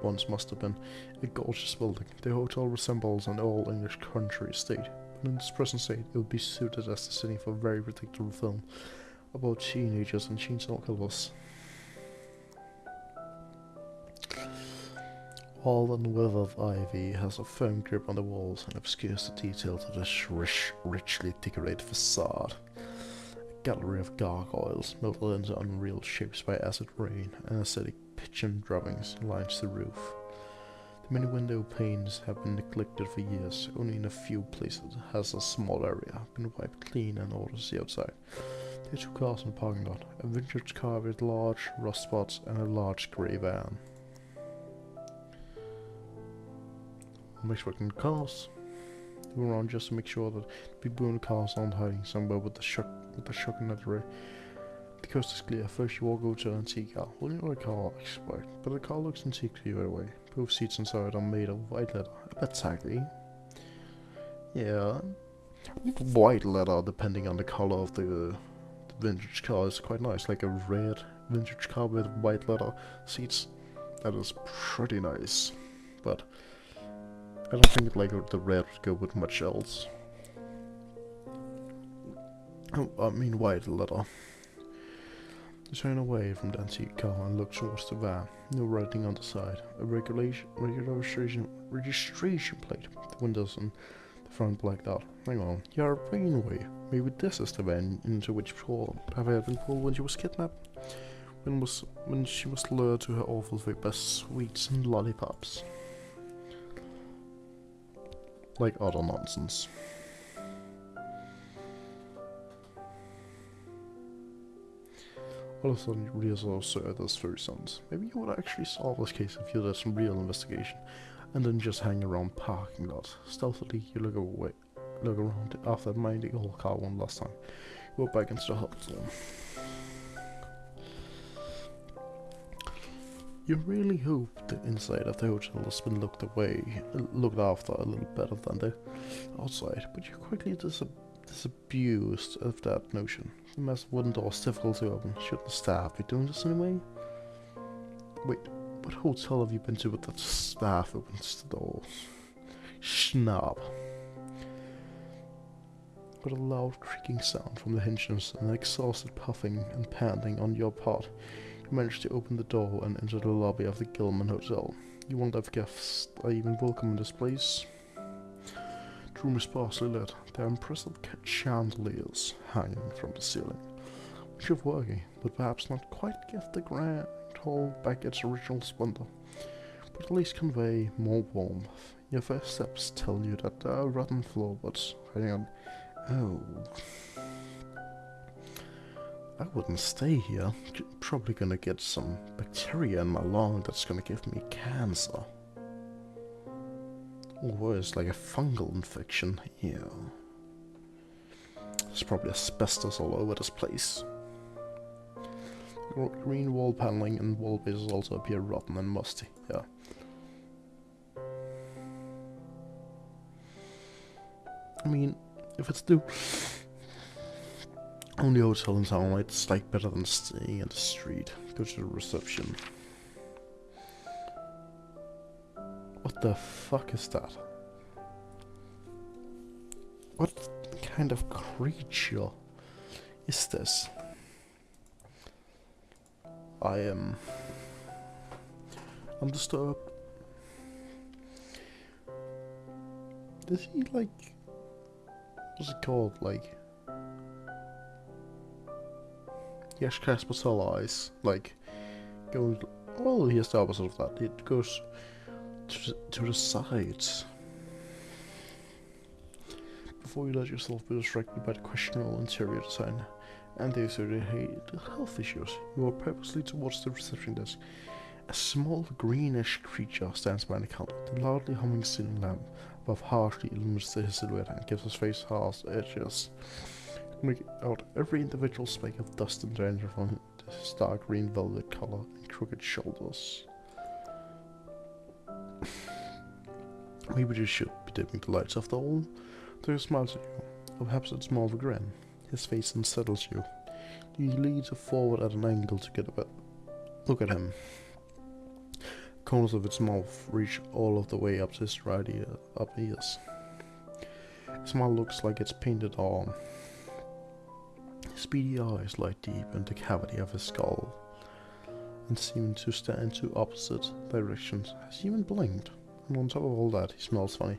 once must have been a gorgeous building. The hotel resembles an old English country estate, but in its present state it would be suited as the setting for a very predictable film about teenagers and chainsaw killers. All in withered ivy has a firm grip on the walls and obscures the details of this richly decorated facade. A gallery of gargoyles melted into unreal shapes by acid rain and aesthetic pigeon droppings lines the roof. The many window panes have been neglected for years. Only in a few places has a small area been wiped clean in order to see outside. There are two cars in the parking lot, a vintage car with large rust spots and a large grey van. Mixed working cars. Go around just to make sure that people in the cars aren't hiding somewhere with the shock and array. The coast is clear. First you walk over to an antique car. Well, you know a car expert, but the car looks antique to you right away. Both seats inside are made of white leather. A bit tacky. Yeah. White leather, depending on the color of the vintage car, is quite nice. Like a red vintage car with white leather seats. That is pretty nice. But I don't think like the red would go with much else. Oh, I mean white leather. You turn away from the antique car and look towards the van. No writing on the side. A regular registration plate. The windows and the front blacked out. Hang on, you're bringing away. Maybe this is the van into which Paul have been pulled when she was kidnapped. When she was lured to her awful fate by sweets and lollipops. Like other nonsense. All of a sudden you realize, sir, there's 30 cents. Maybe you would actually solve this case if you did some real investigation, and then just hang around parking lot. Stealthily you look around after minding the whole car one last time. You walk back into the hotel. You really hope the inside of the hotel has been looked after a little better than the outside, but you quickly disabused of that notion. The massive wooden door is difficult to open. Should the staff be doing this anyway? Wait, what hotel have you been to with the staff opens the doors? Schnob. With a loud creaking sound from the hinges and an exhausted puffing and panting on your part, you manage to open the door and enter the lobby of the Gilman Hotel. You won't have guests are even welcome in this place. The room is sparsely lit. There are impressive chandeliers hanging from the ceiling, which are working, but perhaps not quite give the grand hall back its original splendor, but at least convey more warmth. Your first steps tell you that there are rotten floorboards hanging on. Oh. I wouldn't stay here. Probably gonna get some bacteria in my lung that's gonna give me cancer. Or worse, like a fungal infection. Ew. There's probably asbestos all over this place. Green wall paneling and wall bases also appear rotten and musty. Yeah. I mean, if it's the only hotel in town, it's like better than staying in the street. Go to the reception. What the fuck is that? What kind of creature is this? I'm disturbed. Is he like... what's it called? Like... yes, Casper eyes. Like... goes... well, here's the opposite of that. It goes to the sides. Before you let yourself be distracted by the questionable interior design and the associated health issues, you walk purposely towards the reception desk. A small greenish creature stands behind the counter. The loudly humming ceiling lamp above harshly illuminates his silhouette and gives his face harsh edges. You can make out every individual speck of dust and danger from his dark green velvet color and crooked shoulders. Maybe you should be dimming the lights after all. There he smiles at you, or perhaps it's more of a grin. His face unsettles you. He leads forward at an angle to get a better look at him. Corners of its mouth reach all of the way up to his right ears. His smile looks like it's painted on. His beady eyes lie deep in the cavity of his skull and seem to stare in two opposite directions. Has he even blinked? And on top of all that, he smells funny.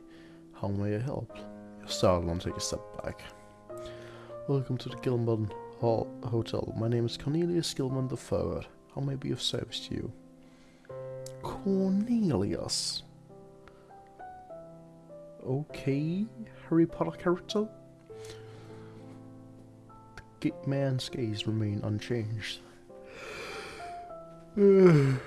How may I help? You're startled and take a step back. Welcome to the Gilman Hotel. My name is Cornelius Gilman III. How may I be of service to you? Cornelius? Okay, Harry Potter character? The man's gaze remained unchanged. His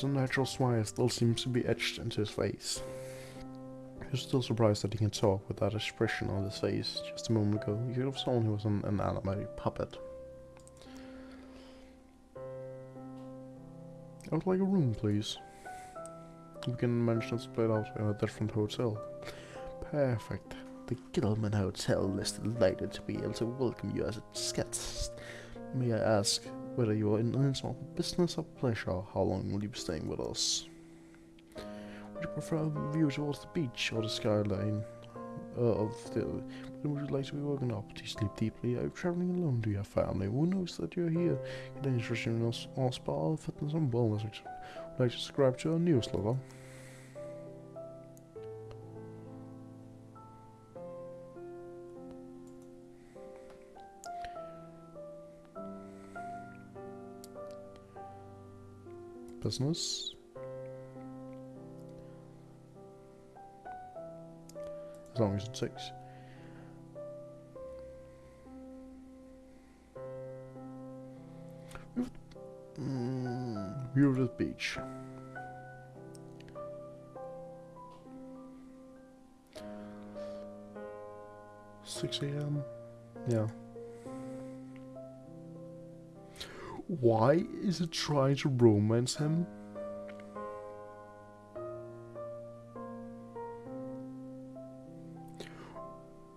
unnatural smile still seems to be etched into his face. You're still surprised that he can talk with that expression on his face. Just a moment ago, you could have sworn he was an animated puppet. I would like a room, please. We can manage to split out in a different hotel. Perfect. The Gilman Hotel is delighted to be able to welcome you as its guest. May I ask whether you are in Innsmouth business or pleasure? How long will you be staying with us? Would you prefer a view towards the beach or the skyline of the... when would you like to be woken up? Do you sleep deeply? Are you travelling alone? Do you have family? Who knows that you're here? Get interested in our spa, fitness and wellness. Would you like to subscribe to our newsletter? Business? As long as it takes. View of the beach. $6 AM? Yeah. Why is it trying to romance him?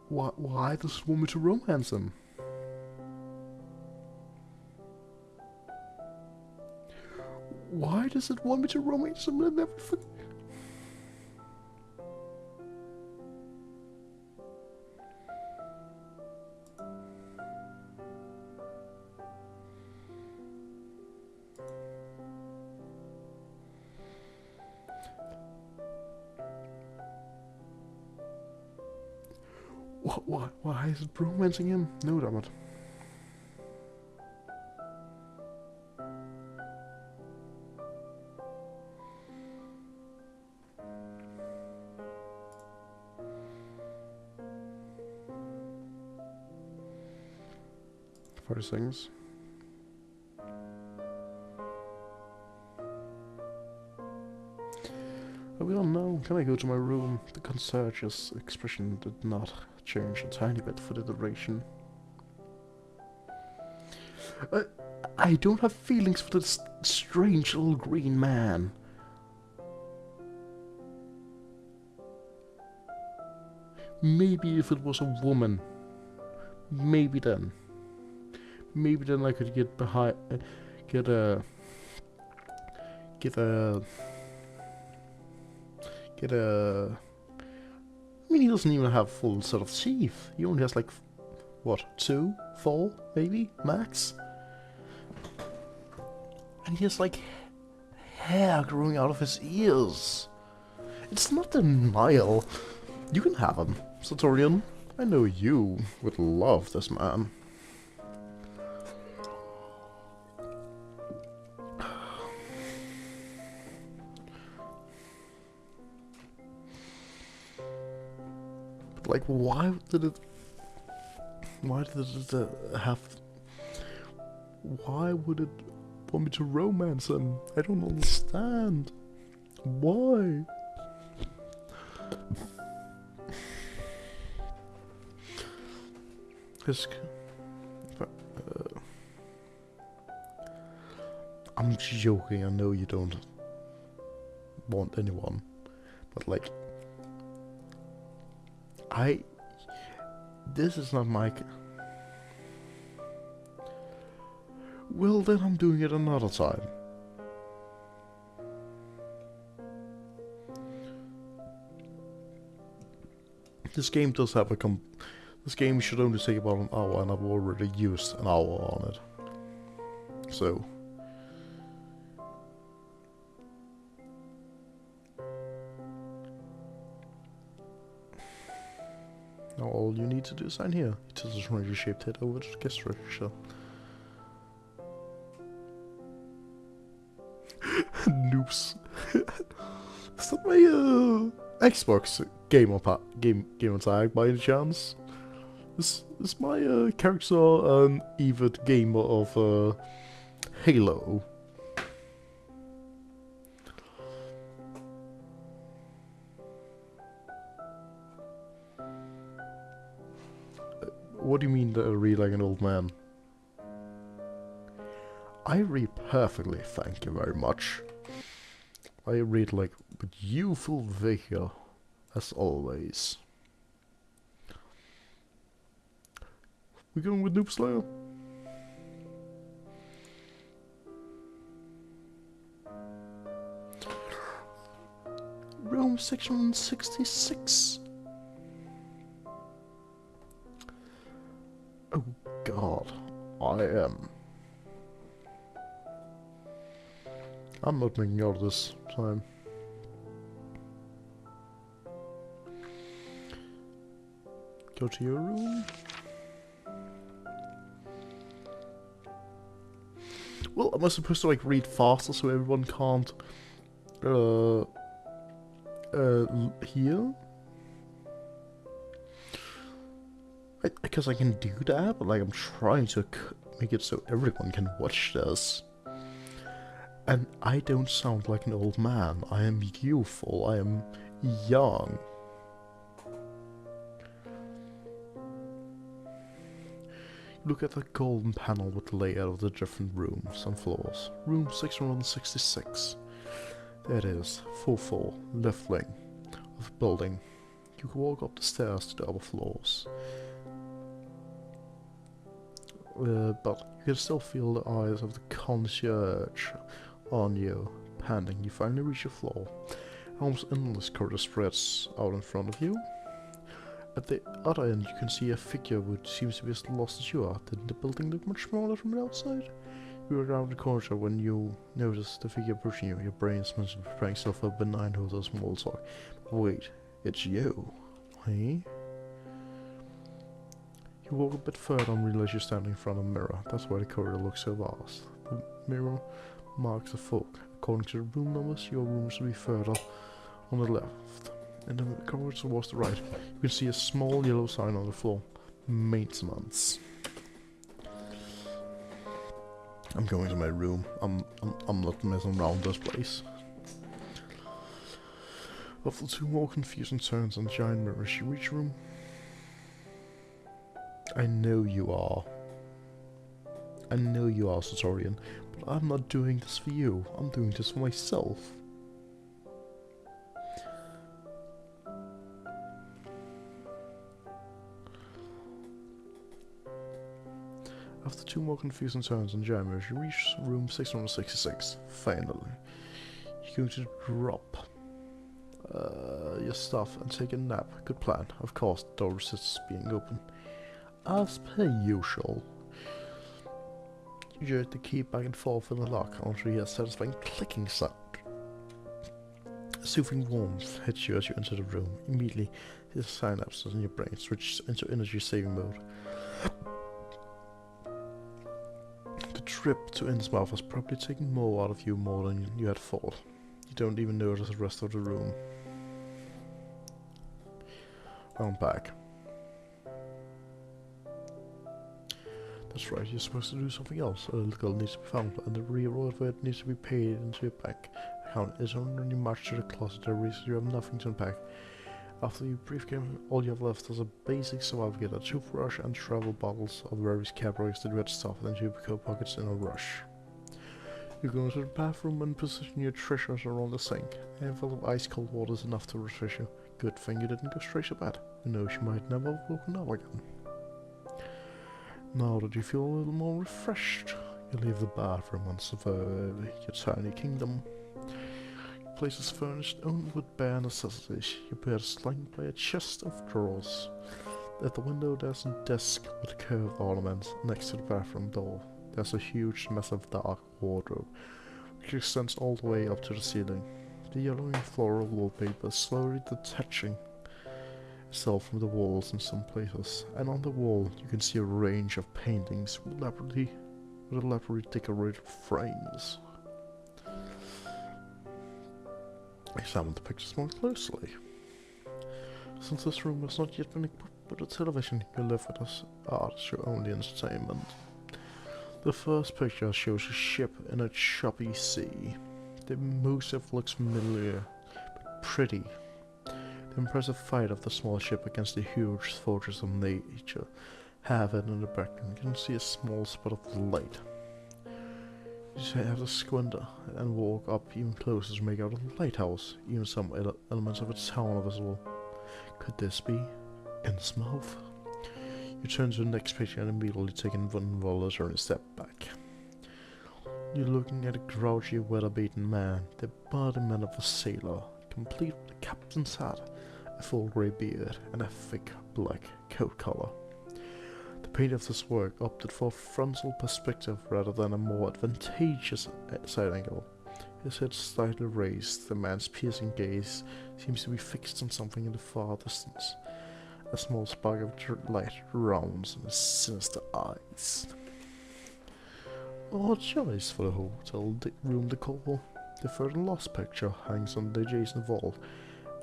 Why does it want me to romance him? Why does it want me to romance him and everything? Why is it romancing him? No, damn it. First things. Oh, well, no. Can I go to my room? The concierge's expression did not change a tiny bit for the duration. I don't have feelings for this strange little green man. Maybe if it was a woman. Maybe then. Maybe then I could get behind... Get a... I mean, he doesn't even have a full set of teeth. He only has like... What? 2? 4? Maybe? Max? And he has like... hair growing out of his ears. It's not denial. You can have him, Satorian. I know you would love this man. But like, why did it have... Why would it want me to romance him? I don't understand. Why? I'm joking, I know you don't want anyone, but like, this is not my... Well, then I'm doing it another time. This game does have a This game should only take about an hour, and I've already used an hour on it. So... now all you need to do is sign here. It tells the ranger-shaped head over to the guest register. Noobs. Is that my Xbox gamer tag by any chance? Is my character an avid gamer of Halo? What do you mean that I read like an old man? I read perfectly, thank you very much. I read like with youthful vigor, as always. We going with Noob Slayer? Room section 66. Oh god, I'm not making out this time. Go to your room. Well, am I supposed to like read faster so everyone can't hear? Because I can do that, but like I'm trying to make it so everyone can watch this. And I don't sound like an old man. I am youthful. I am young. Look at the golden panel with the layout of the different rooms and floors. Room 666. There it is. Full floor, left wing of the building. You can walk up the stairs to the upper floors. But you can still feel the eyes of the concierge on you, panting. You finally reach your floor. Almost endless corridor spreads out in front of you. At the other end, you can see a figure which seems to be as lost as you are. Didn't the building look much smaller from the outside? You were around the corner when you noticed the figure approaching you. Your brain is mentally preparing itself for a benign hotel small talk. Wait, it's you. Hey? You walk a bit further and realize you're standing in front of a mirror. That's why the corridor looks so vast. The mirror marks the folk. According to the room numbers, your room should be further on the left. In the corridor towards the right, you can see a small yellow sign on the floor. Maintenance. I'm going to my room. I'm not messing around this place. After 2 more confusing turns and giant mirrors, you reach your room. I know you are, Satorian, but I'm not doing this for you. I'm doing this for myself. After 2 more confusing turns and giant mirrors, you reach room 666. Finally, you're going to drop your stuff and take a nap. Good plan. Of course, the door resists being open. As per usual, you jerk the key back and forth in the lock until you hear a satisfying clicking sound. A soothing warmth hits you as you enter the room. Immediately, the synapses in your brain switch into energy saving mode. The trip to Innsmouth has probably taken more out of you than you had thought. You don't even notice the rest of the room. I'm back. That's right, you're supposed to do something else. A little girl needs to be found, and the reward for it needs to be paid into your bank account. It's only marched to the closet. There is you have nothing to unpack. After your brief game, all you have left is a basic survival kit, a toothbrush, and travel bottles of various categories that you had stuffed into your coat pockets in a rush. You go into the bathroom and position your treasures around the sink. A handful of ice cold water is enough to refresh you. Good thing you didn't go straight to bed. Who knows, you might never have woken up again. Now that you feel a little more refreshed, you leave the bathroom and survey your tiny kingdom. Your place is furnished only with bare necessities. Your bed is flanked by a chest of drawers. At the window there's a desk with curved ornaments. Next to the bathroom door there's a huge, massive dark wardrobe, which extends all the way up to the ceiling. The yellowing floral wallpaper is slowly detaching itself from the walls in some places, and on the wall you can see a range of paintings with elaborately decorated frames. Examine the pictures more closely. Since this room has not yet been equipped with a television, you live with us art as your only entertainment. The first picture shows a ship in a choppy sea. The motif looks familiar, but pretty. The impressive fight of the small ship against the huge fortress of nature have it in the background. You can see a small spot of light. You just have to squint and walk up even closer to make out a lighthouse. Even some elements of a town are visible. Could this be Innsmouth? You turn to the next picture and immediately take an involuntary step back. You're looking at a grouchy, weather-beaten man, the embodiment of a sailor, complete with a captain's hat, a full grey beard, and a thick black coat collar. The painter of this work opted for a frontal perspective rather than a more advantageous side angle. His head slightly raised, the man's piercing gaze seems to be fixed on something in the far distance. A small spark of light rounds in his sinister eyes. Odd choice for the hotel room decor. The further lost picture hangs on the adjacent wall,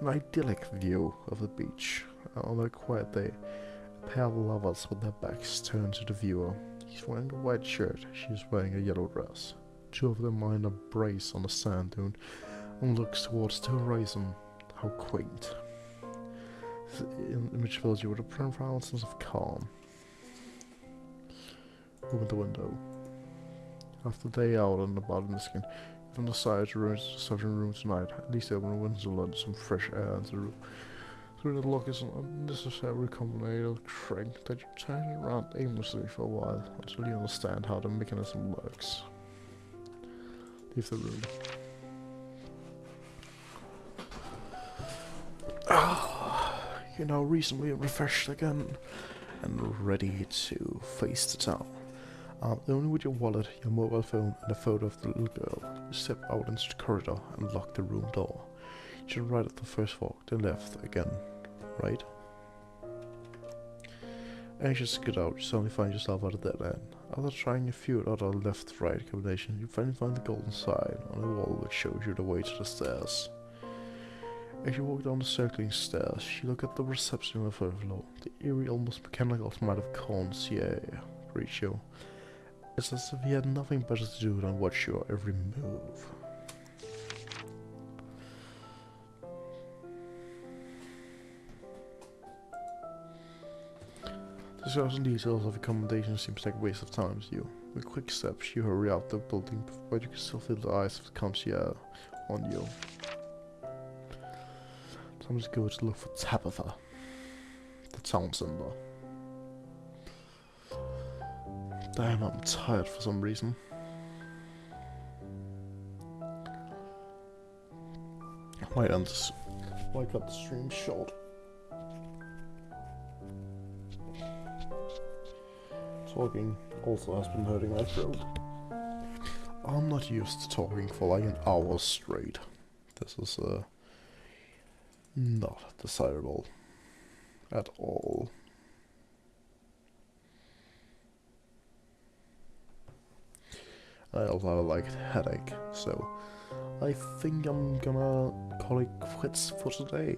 an idyllic view of the beach. On a quiet day, a pair of lovers with their backs turned to the viewer. He's wearing a white shirt, she's wearing a yellow dress. Two of them are in a brace on a sand dune and looks towards the horizon. How quaint. This image fills you with a profound sense of calm. Open the window. After the day out and about in the skin, you've decided to ruin the surgeon room tonight. At least open the windows and let some fresh air into the room. Through the lock is an unnecessary combination trick that you turn around aimlessly for a while until you understand how the mechanism works. Leave the room. You're now reasonably refreshed again and ready to face the town. Only with your wallet, your mobile phone, and a photo of the little girl, you step out into the corridor and lock the room door. You should right at the first walk, then left again, right? Anxious to get out, you suddenly find yourself at a dead end. After trying a few other left-right combinations, you finally find the golden sign on the wall which shows you the way to the stairs. As you walk down the circling stairs, you look at the reception on the third floor. The eerie, almost mechanical smile of concierge reach you. It's as if he had nothing better to do than watch your every move. Discussing details of accommodation seems like a waste of time to you. With quick steps, you hurry out the building, but you can still feel the eyes of the concierge on you. Time to go to look for Tabitha, the town center. Damn, I'm tired for some reason. I might cut the stream short. Talking also has been hurting my throat. I'm not used to talking for like an hour straight. This is not desirable at all. I also have like a headache, so I think I'm gonna call it quits for today.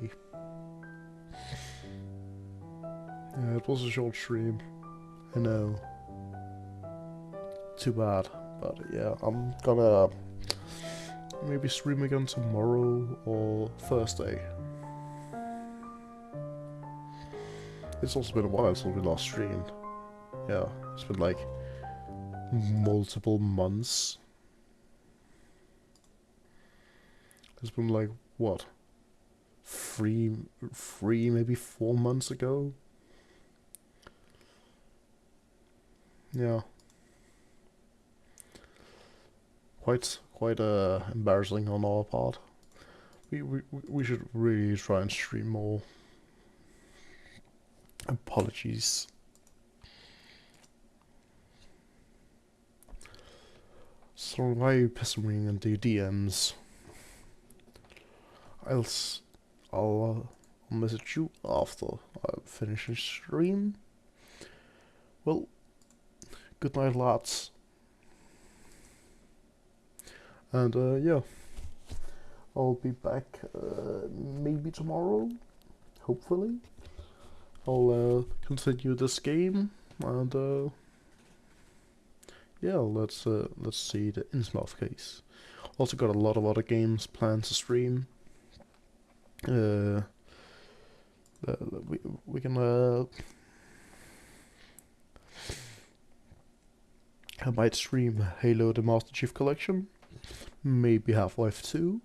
Yeah, it was a short stream. I know. Too bad. But yeah, I'm gonna maybe stream again tomorrow or Thursday. It's also been a while since we last streamed. Yeah, it's been like multiple months. It's been like, what? Three, maybe 4 months ago? Yeah. Quite embarrassing on our part. We should really try and stream more. Apologies. So why are you pissing me into DMs? I'll message you after I finish the stream. Well, good night, lads. And yeah, I'll be back maybe tomorrow, hopefully. I'll continue this game, and yeah, let's see the Innsmouth Case. Also got a lot of other games planned to stream. We can I might stream Halo the Master Chief Collection. Maybe Half-Life 2.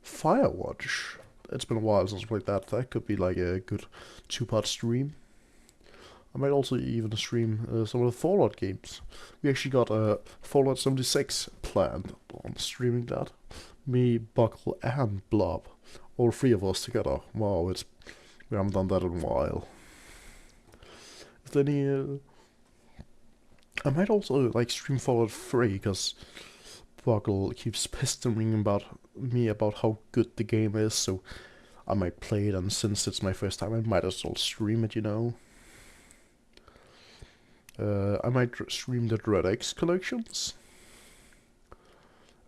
Firewatch. It's been a while since I played that. That could be like a good 2-part stream. I might also even stream some of the Fallout games. We actually got Fallout 76 planned on streaming that. Me, Buckle, and Blob. All three of us together. Wow, we haven't done that in a while. Is there any... I might also like stream Fallout 3, because Buckle keeps pestering me about how good the game is, so I might play it, and since it's my first time, I might as well stream it, you know. I might stream the Dread X collections.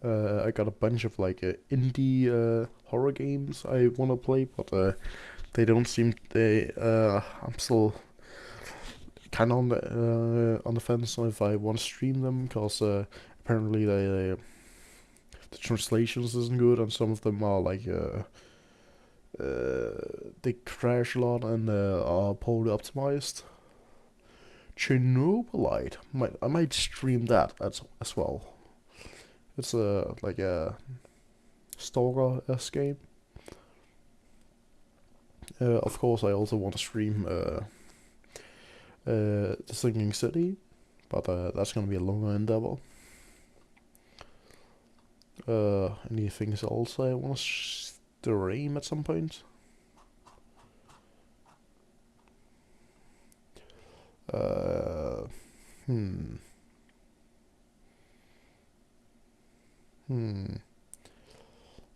I got a bunch of like indie horror games I wanna play, but they don't seem I'm still kind of on the fence if I want to stream them, because apparently the translations isn't good, and some of them are like they crash a lot and are poorly optimized. Chernobylite, I might stream that as well. It's like a stalker-esque game. Of course, I also want to stream The Singing City, but that's gonna be a longer endeavor. Anything else I want to stream at some point?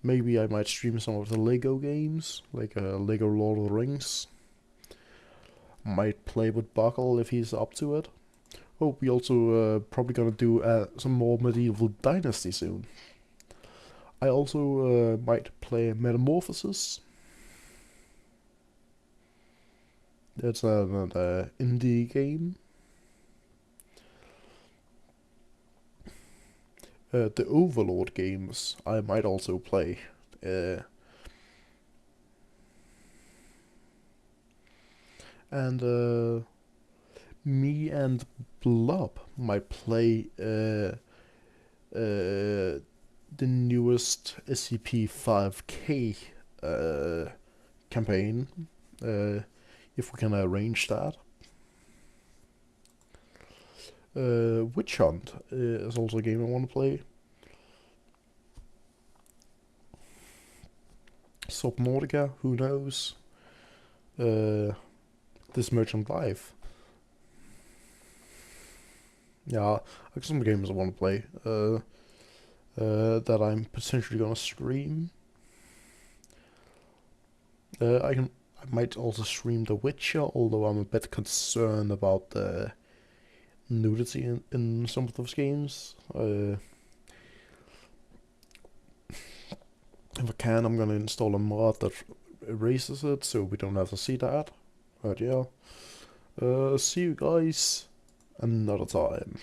Maybe I might stream some of the Lego games, like Lego Lord of the Rings. Might play with Buckle if he's up to it. Oh, we also probably gonna do some more Medieval Dynasty soon. I also might play Metamorphosis. That's an indie game. The Overlord games I might also play. And me and Blob might play the newest SCP-5K campaign, if we can arrange that. Witch Hunt is also a game I want to play. Subnautica, who knows? This Merchant Life. Yeah, I got some games I want to play that I'm potentially gonna stream. I might also stream The Witcher, although I'm a bit concerned about the nudity in some of those games. If I can, I'm gonna install a mod that erases it so we don't have to see that. But yeah, see you guys another time.